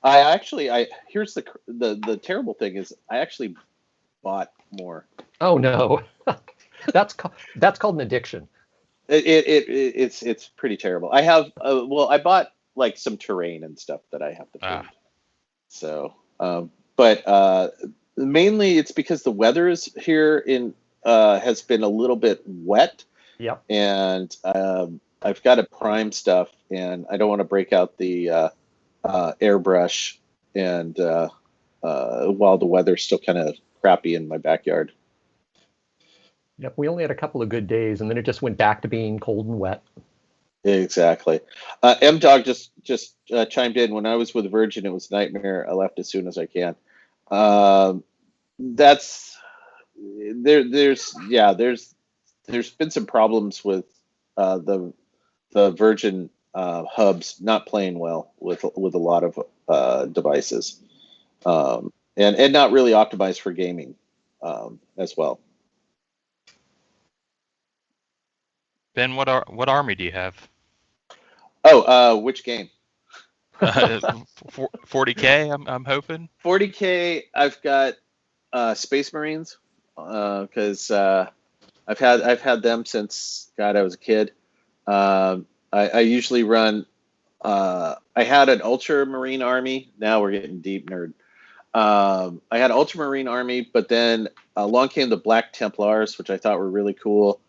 I here's the terrible thing is I actually bought more. Oh no, that's called an addiction. It's pretty terrible. I have well, I bought like some terrain and stuff that I have to Ah, paint. So, but mainly it's because the weather is here in has been a little bit wet, Yep. and I've got to prime stuff, and I don't want to break out the airbrush, and while the weather's still kind of crappy in my backyard. Yep. We only had a couple of good days, and then it just went back to being cold and wet. Exactly. M Dog just chimed in. When I was with Virgin, it was nightmare. I left as soon as I can. That's there's been some problems with the Virgin hubs not playing well with a lot of devices, and not really optimized for gaming as well. Ben, what army do you have? Oh, which game? 40K. I'm hoping. 40K. I've got Space Marines because I've had them since God I was a kid. I usually run. I had an Ultramarine army. Now we're getting deep, nerd. I had Ultramarine army, but then along came the Black Templars, which I thought were really cool,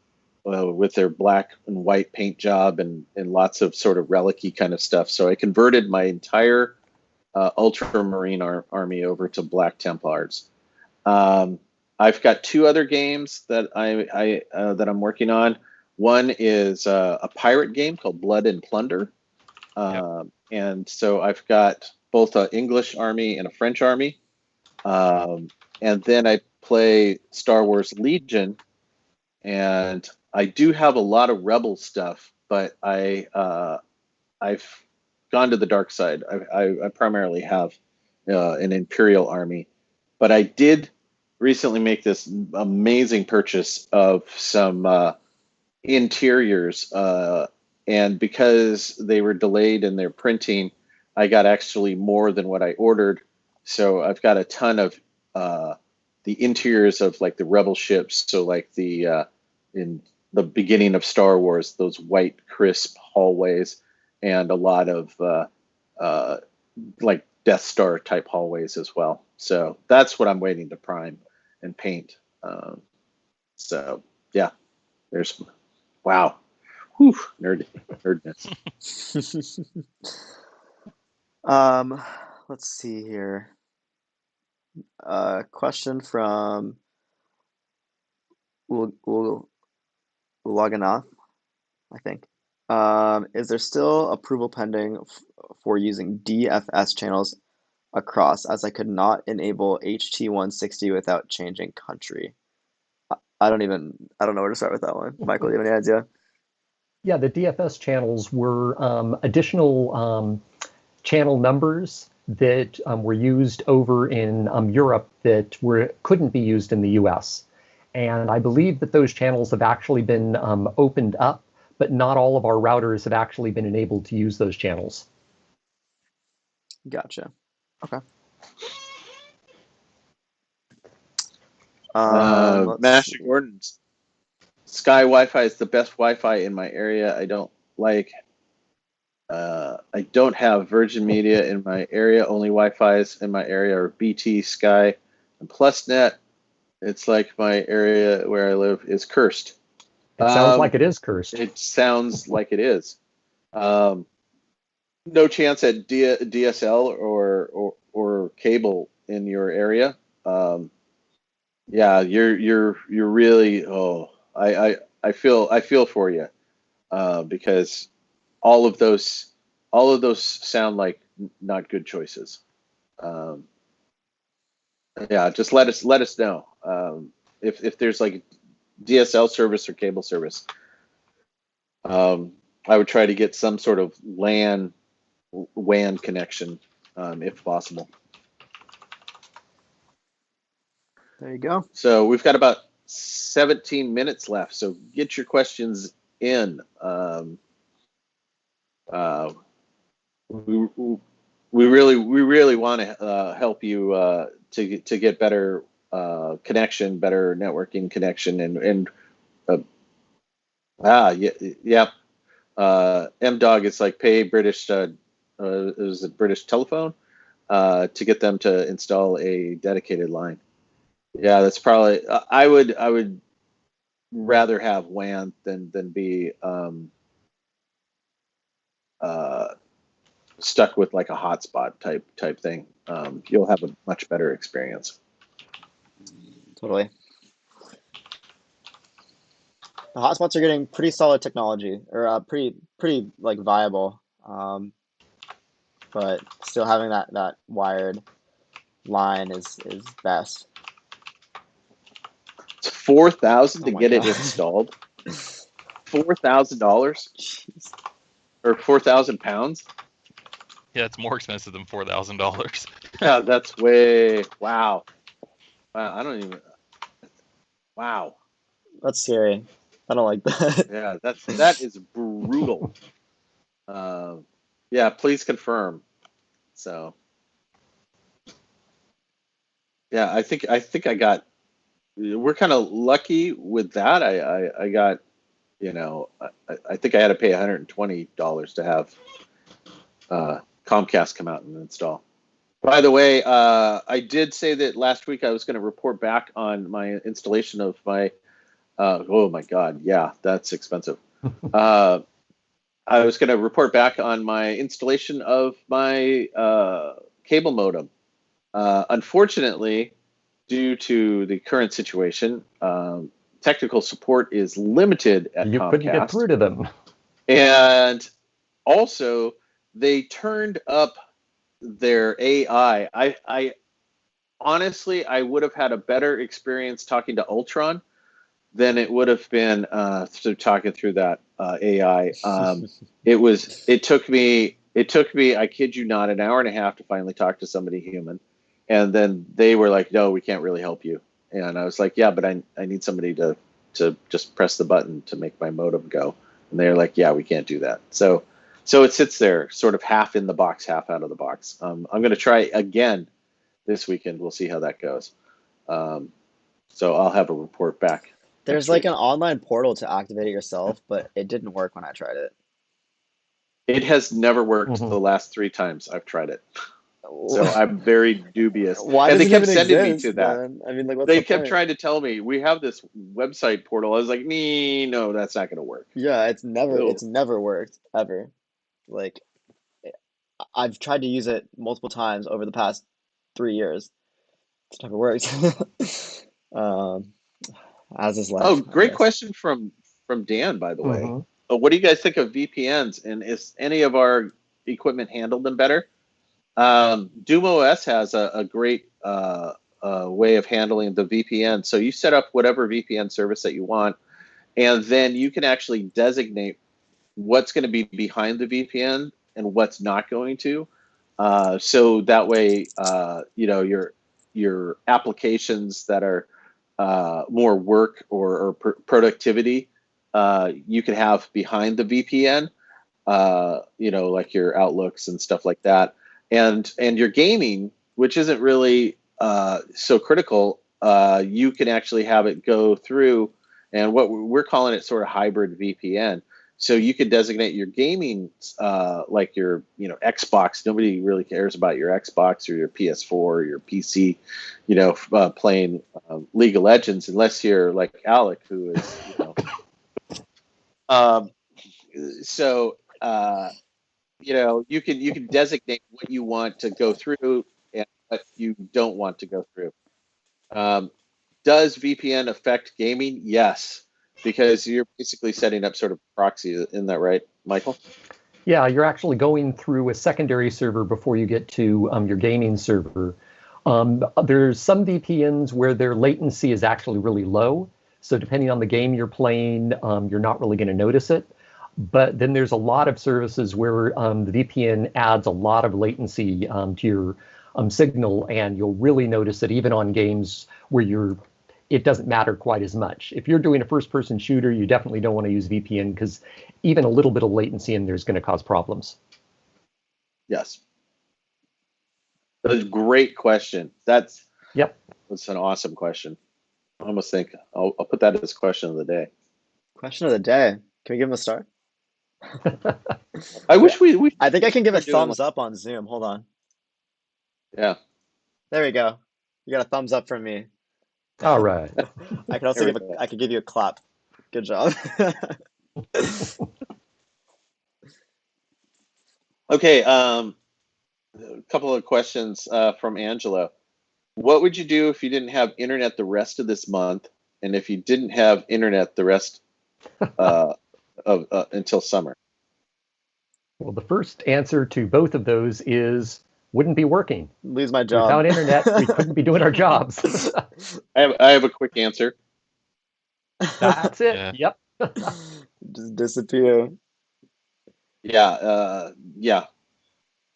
with their black and white paint job and lots of sort of relic-y kind of stuff. So I converted my entire Ultramarine army over to Black Templars. I've got two other games that that I'm working on. One is a pirate game called Blood and Plunder. Yep. And so I've got both an English army and a French army. And then I play Star Wars Legion, and I do have a lot of Rebel stuff, but I've gone to the dark side. I primarily have an Imperial army, but I did recently make this amazing purchase of some interiors, and because they were delayed in their printing, I got actually more than what I ordered. So I've got a ton of the interiors of like the Rebel ships. So like in the beginning of Star Wars, those white crisp hallways, and a lot of like Death Star type hallways as well. So that's what I'm waiting to prime and paint. So yeah, there's wow, whew, nerdness. Let's see here. Question from Ulaganath, I think. Is there still approval pending for using DFS channels across, as I could not enable HT160 without changing country? I don't know where to start with that one. Michael, do you have any idea? Yeah, the DFS channels were additional channel numbers that were used over in Europe that couldn't be used in the US. And I believe that those channels have actually been opened up, but not all of our routers have actually been enabled to use those channels. Gotcha. Okay. Master Gordon's Sky Wi-Fi is the best Wi-Fi in my area. I don't have Virgin Media in my area. Only Wi-Fi's in my area are BT, Sky, and PlusNet. It's like my area where I live is cursed. It sounds like it is cursed. It sounds like it is. No chance at DSL or cable in your area. Yeah, you're really. Oh, I feel for you, because all of those sound like not good choices. Yeah, just let us know if there's like DSL service or cable service. I would try to get some sort of WAN connection, if possible. There you go. So we've got about 17 minutes left. So get your questions in. We really want to help you to get better connection, better networking connection, and MDog is like pay British. Is it British Telephone to get them to install a dedicated line? Yeah, that's probably. I would rather have WAN than be stuck with like a hotspot type thing. You'll have a much better experience. Totally. The hotspots are getting pretty solid technology, or pretty like viable. But still having that wired line is best. It's $4,000 to Oh my get it God. installed. $4,000 or 4,000 pounds. Yeah, it's more expensive than $4,000. Yeah, that's way wow. I don't even. Wow. That's scary. I don't like that. Yeah, that is brutal. Yeah, please confirm. So. Yeah, I think I got. We're kind of lucky with that. I got, I think I had to pay $120 to have Comcast come out and install. By the way, I did say that last week I was going to report back on my installation of my. Oh my God, yeah, that's expensive. I was going to report back on my installation of my cable modem. Unfortunately, due to the current situation, technical support is limited at You Comcast. couldn't get through to them. And also, they turned up their AI. I honestly, I would have had a better experience talking to Ultron than it would have been talking through that AI. It took me, I kid you not, an hour and a half to finally talk to somebody human. And then they were like, no, we can't really help you. And I was like, yeah, but I need somebody to just press the button to make my modem go. And they're like, yeah, we can't do that. So it sits there sort of half in the box, half out of the box. I'm going to try again this weekend. We'll see how that goes. So I'll have a report back. There's like an online portal to activate it yourself, but it didn't work when I tried it. It has never worked the last 3 times I've tried it. So I'm very dubious. Why And does they it kept even sending me to exist, that. man? I mean, like, what's They the kept point? trying to tell me we have this website portal. I was like, no, that's not going to work. Yeah, Ew. it's never worked ever. Like, I've tried to use it multiple times over the past 3 years. It's never worked. Um, as is Oh, life, I great guess. question from Dan, by the way. Hmm. What do you guys think of VPNs? And is any of our equipment handled them better? Doom OS has a great way of handling the VPN. So you set up whatever VPN service that you want, and then you can actually designate what's going to be behind the VPN and what's not going to. So that way, your applications that are more work or productivity, you can have behind the VPN. Like your outlooks and stuff like that, and your gaming, which isn't really so critical. You can actually have it go through, and what we're calling it sort of hybrid VPN. So you could designate your gaming, like your Xbox. Nobody really cares about your Xbox or your PS4 or your PC, playing League of Legends, unless you're like Alec, who is um, so you can designate what you want to go through and what you don't want to go through. Um, does VPN affect gaming? Yes, because you're basically setting up sort of proxy. Isn't that right, Michael? Yeah, you're actually going through a secondary server before you get to your gaming server. There's some VPNs where their latency is actually really low. So depending on the game you're playing, you're not really going to notice it. But then there's a lot of services where the VPN adds a lot of latency to your signal, and you'll really notice it even on games where it doesn't matter quite as much. If you're doing a first-person shooter, you definitely don't want to use VPN because even a little bit of latency in there is going to cause problems. Yes. That's a great question. That's Yep. an awesome question. I almost think I'll put that as question of the day. Question of the day. Can we give him a star? I wish we I think I can give a start doing thumbs up on Zoom. Hold on. yeah. There we go. You got a thumbs up from me. All right. I can also There we go. I could give you a clap. Good job. Okay. A couple of questions from Angela. What would you do if you didn't have internet the rest of this month, and if you didn't have internet the rest of until summer? Well, the first answer to both of those is wouldn't be working. Lose my job. Without internet, we couldn't be doing our jobs. I have a quick answer. That's it. Yeah. Yep. Just disappear. Yeah.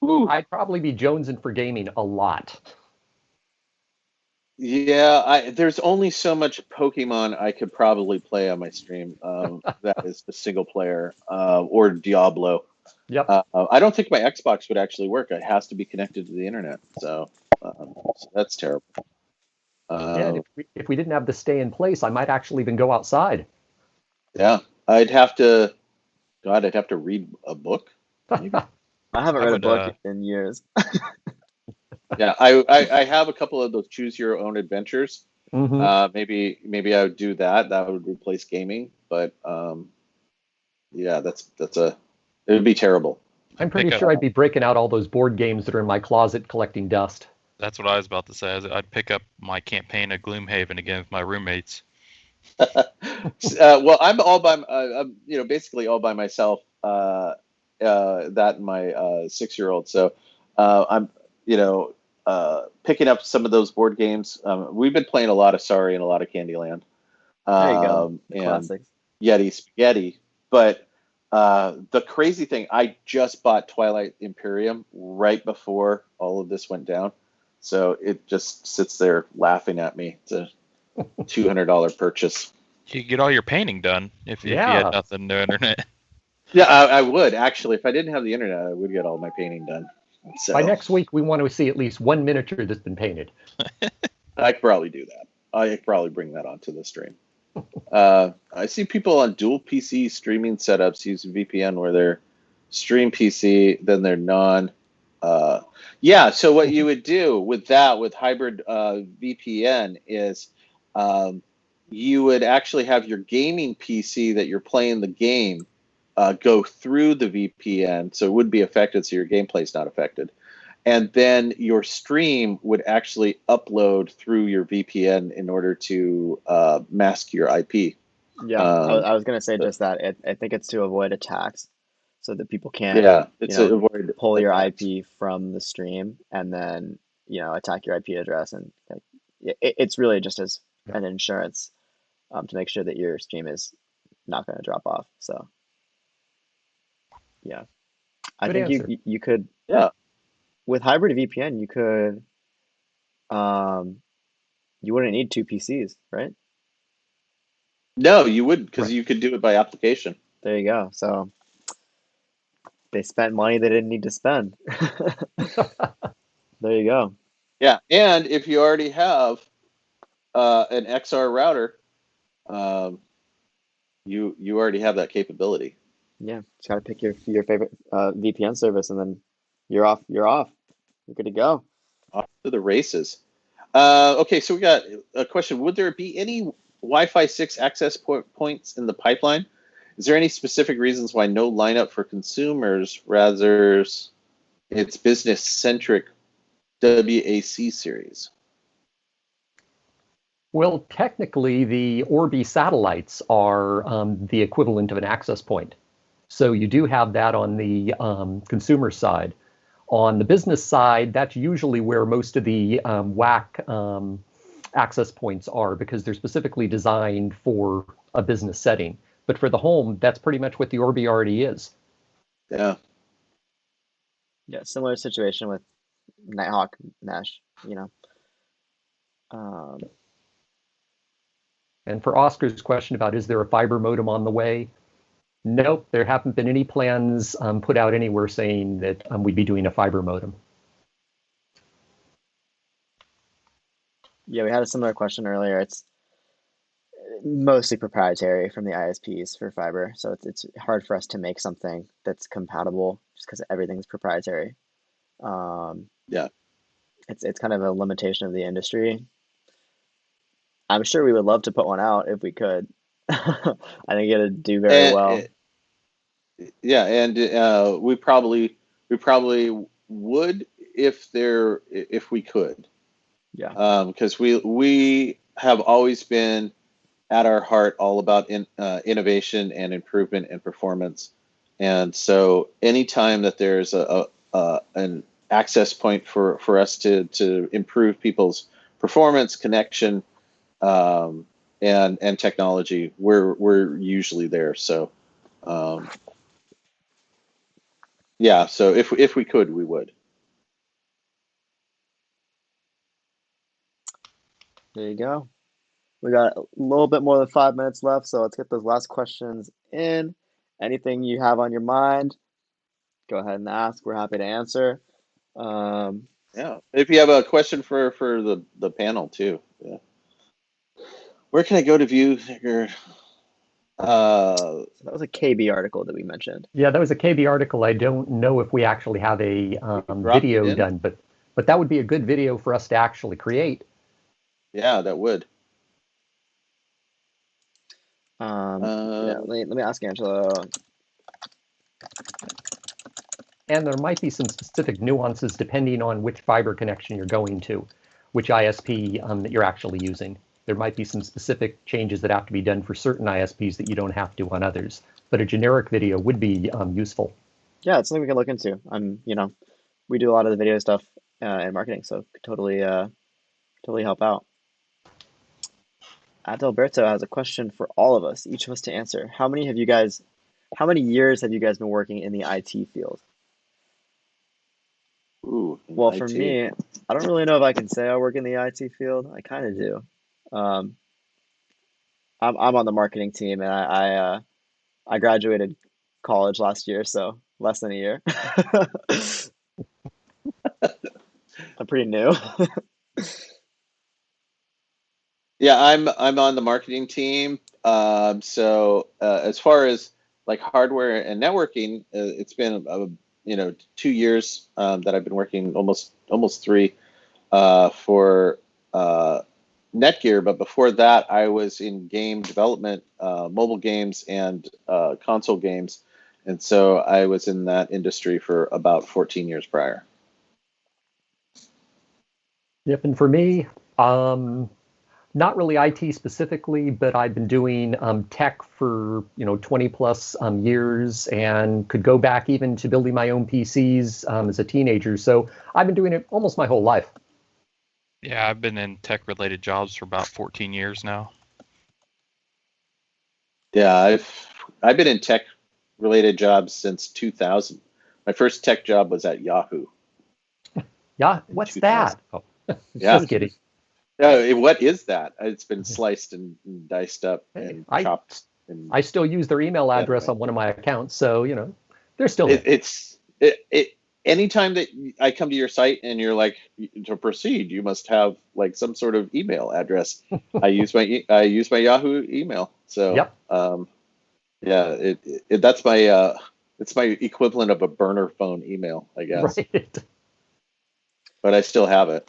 Whew. I'd probably be jonesing for gaming a lot. Yeah, there's only so much Pokemon I could probably play on my stream. That is the single player or Diablo. Yep. I don't think my Xbox would actually work. It has to be connected to the internet. So that's terrible. Yeah, and if we didn't have the stay in place, I might actually even go outside. Yeah, I'd have to. God, I'd have to read a book. Maybe. I haven't I read a would, book in years. Yeah, I have a couple of those choose your own adventures. Mm-hmm. Maybe I would do that. That would replace gaming. But yeah, it would be terrible. I'm pretty Pick up. sure I'd be breaking out all those board games that are in my closet collecting dust. That's what I was about to say. I'd pick up my campaign of Gloomhaven again with my roommates. Well, I'm all by I'm basically all by myself. That and my 6-year-old. So I'm picking up some of those board games. We've been playing a lot of Sorry and a lot of Candyland. There you go. The And classics. Yeti Spaghetti. But the crazy thing, I just bought Twilight Imperium right before all of this went down. So it just sits there laughing at me. It's a $200 purchase. You could get all your painting done if you Yeah. had nothing to internet. Yeah, I would actually. If I didn't have the internet, I would get all my painting done. So By next week, we want to see at least one miniature that's been painted. I could probably do that. I could probably bring that onto the stream. I see people on dual PC streaming setups using VPN where they're stream PC, then they're non Yeah, so what you would do with that, with hybrid VPN, is you would actually have your gaming PC that you're playing the game go through the VPN, so it would be affected, so your gameplay's not affected. And then your stream would actually upload through your VPN in order to mask your IP. Yeah, I was gonna say just that. I think it's to avoid attacks, so that people can't, Yeah, it's a avoid pull your attacks. IP from the stream and then, attack your IP address, and like, it's really just as Yeah. an insurance, to make sure that your stream is not going to drop off. So yeah, I Good think answer. you could, Yeah. with hybrid VPN, you wouldn't need two PCs, right? No, you wouldn't, because Right. you could do it by application. There you go. So they spent money they didn't need to spend. There you go. Yeah, and if you already have an XR router, um, you already have that capability. Yeah, just gotta pick your favorite VPN service, and then you're off. You're off. You're good to go. Off to the races. Okay, so we got a question. Would there be any Wi-Fi 6 access points in the pipeline? Is there any specific reasons why no lineup for consumers, rather it's business-centric WAC series? Well, technically, the Orbi satellites are the equivalent of an access point. So you do have that on the consumer side. On the business side, that's usually where most of the WAC access points are, because they're specifically designed for a business setting. But for the home, that's pretty much what the Orbi already is. Yeah. Yeah, similar situation with Nighthawk mesh. Um, And for Oscar's question about is there a fiber modem on the way? Nope, there haven't been any plans put out anywhere saying that we'd be doing a fiber modem. yeah, we had a similar question earlier. It's mostly proprietary from the ISPs for fiber, so it's hard for us to make something that's compatible just because everything's proprietary. Um, Yeah. it's kind of a limitation of the industry. I'm sure we would love to put one out if we could. I think it'd do very well. And yeah, and we probably would if we could, Yeah. because we have always been at our heart all about innovation and improvement and performance, and so anytime that there's an access point for us to improve people's performance, connection, and technology, we're usually there. So. Yeah, so if we could, we would. There you go. We got a little bit more than 5 minutes left, so let's get those last questions in. Anything you have on your mind, go ahead and ask. We're happy to answer. Um, Yeah. If you have a question for the panel too, yeah. Where can I go to view your? so that was a KB article that we mentioned. Yeah, that was a KB article. I don't know if we actually have a Dropped it video in. done, but that would be a good video for us to actually create. Yeah, that would. Yeah, let me ask Angelo. And there might be some specific nuances depending on which fiber connection you're going to, which ISP that you're actually using. There might be some specific changes that have to be done for certain ISPs that you don't have to on others. But a generic video would be useful. Yeah, it's something we can look into. We do a lot of the video stuff in marketing, so could totally help out. Adalberto has a question for all of us, each of us to answer. How many years have you guys been working in the IT field? Ooh, Well, for IT. me, I don't really know if I can say I work in the IT field. I kind of do. Um, I'm on the marketing team, and I graduated college last year, so less than a year. I'm pretty new. Yeah, I'm on the marketing team. So as far as like hardware and networking, it's been 2 years that I've been working, almost 3 for NETGEAR. But before that, I was in game development, mobile games and console games, and so I was in that industry for about 14 years prior. Yep, and for me, not really IT specifically, but I've been doing tech for 20 plus years, and could go back even to building my own PCs as a teenager. So I've been doing it almost my whole life. Yeah, I've been in tech-related jobs for about 14 years now. Yeah, I've been in tech-related jobs since 2000. My first tech job was at Yahoo. Yeah, what's that? Oh, Yeah. just kidding. What is that? It's been sliced and diced up and chopped. I still use their email address on one of my accounts, so they're still there. Anytime that I come to your site and you're like, to proceed, you must have like some sort of email address. I use my Yahoo email. So yep. Yeah, that's my it's my equivalent of a burner phone email, I guess. Right. But I still have it.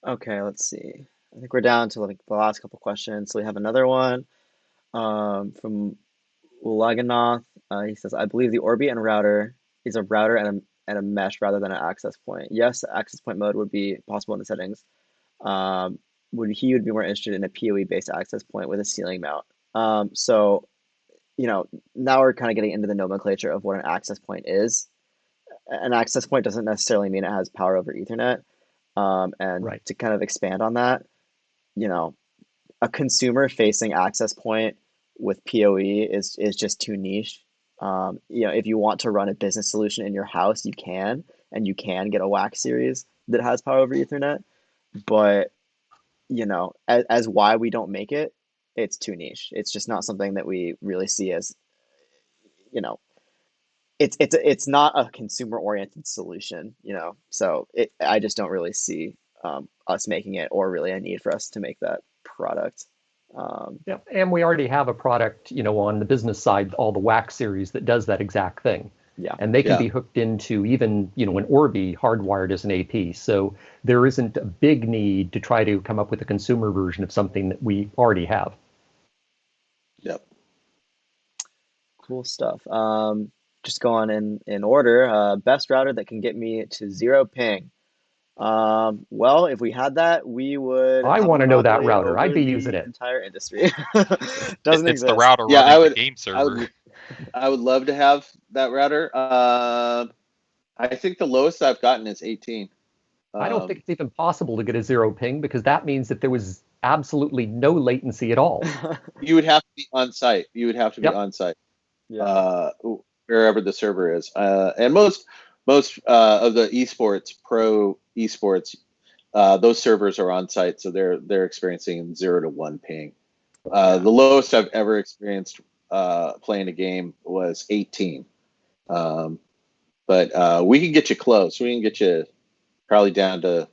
Okay, let's see. I think we're down to like the last couple questions. So we have another one from Laganath. He says, I believe the Orbi and router is a router and a mesh rather than an access point. Yes, access point mode would be possible in the settings. He would be more interested in a PoE-based access point with a ceiling mount. So, now we're kind of getting into the nomenclature of what an access point is. An access point doesn't necessarily mean it has power over Ethernet. And Right. to kind of expand on that, a consumer-facing access point with PoE is just too niche. If you want to run a business solution in your house, you can, and you can get a WAC series that has power over Ethernet. But as why we don't make it, it's too niche. It's just not something that we really see as, it's not a consumer-oriented solution. So I just don't really see us making it, or really a need for us to make that product. Yeah, and we already have a product, on the business side, all the WAC series that does that exact thing. Yeah. And they can be hooked into even, an Orbi hardwired as an AP. So there isn't a big need to try to come up with a consumer version of something that we already have. Yep. Cool stuff. Just going in order. Best router that can get me to 0 ping. Well, if we had that, we would. I have want to know that monopoly router. I'd over be the using it. entire industry. Doesn't It's exist. the router Yeah, running the game server. I would love to have that router. I think the lowest I've gotten is 18. I don't think it's even possible to get a 0 ping, because that means that there was absolutely no latency at all. You would have to be on site. You would have to be on site. Yeah. Wherever the server is. And most of the pro esports, those servers are on site, so they're experiencing 0 to 1 ping. The lowest I've ever experienced playing a game was 18. But we can get you close. We can get you probably down to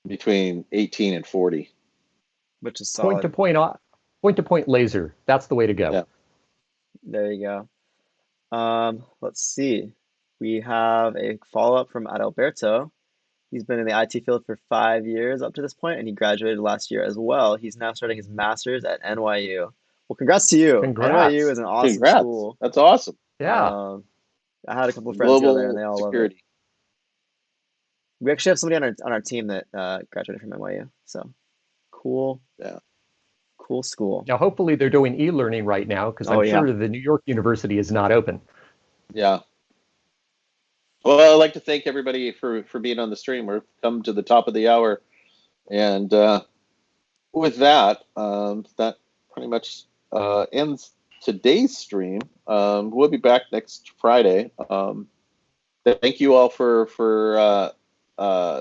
between 18 and 40. Which is solid. Point to point laser. That's the way to go. Yeah. There you go. Let's see. We have a follow-up from Adalberto. He's been in the IT field for 5 years up to this point, and he graduated last year as well. He's now starting his master's at NYU. Well, congrats to you. Congrats. NYU is an awesome Congrats. school. That's awesome. Yeah. I had a couple of friends go there, and they all love it. We actually have somebody on our team that graduated from NYU. So cool. Yeah. Cool school. Now, hopefully they're doing e-learning right now, because I'm sure the New York University is not open. Yeah. Well, I'd like to thank everybody for being on the stream. We've come to the top of the hour. And with that, that pretty much ends today's stream. We'll be back next Friday. Thank you all for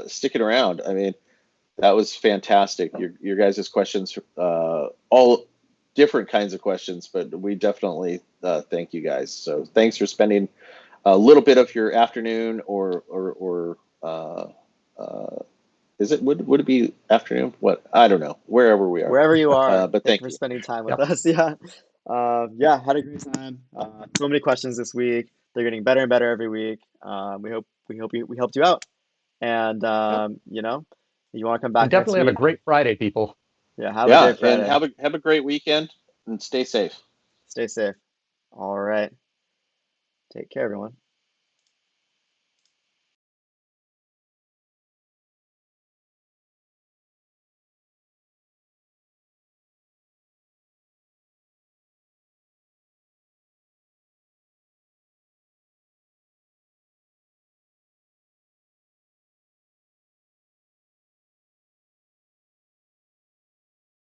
sticking around. I mean, that was fantastic. Your guys' questions, all different kinds of questions, but we definitely thank you guys. So thanks for spending a little bit of your afternoon, or is it would it be afternoon? What, I don't know. Wherever we are, wherever you are. But thank thank you for you. spending time with us. Yeah. Had a great time. So many questions this week. They're getting better and better every week. We helped you out, and Yep. you want to come And back next definitely have a week? great Friday, people. Yeah, have a Yeah, great and Friday. have a great weekend and stay safe. Stay safe. All right. Take care, everyone.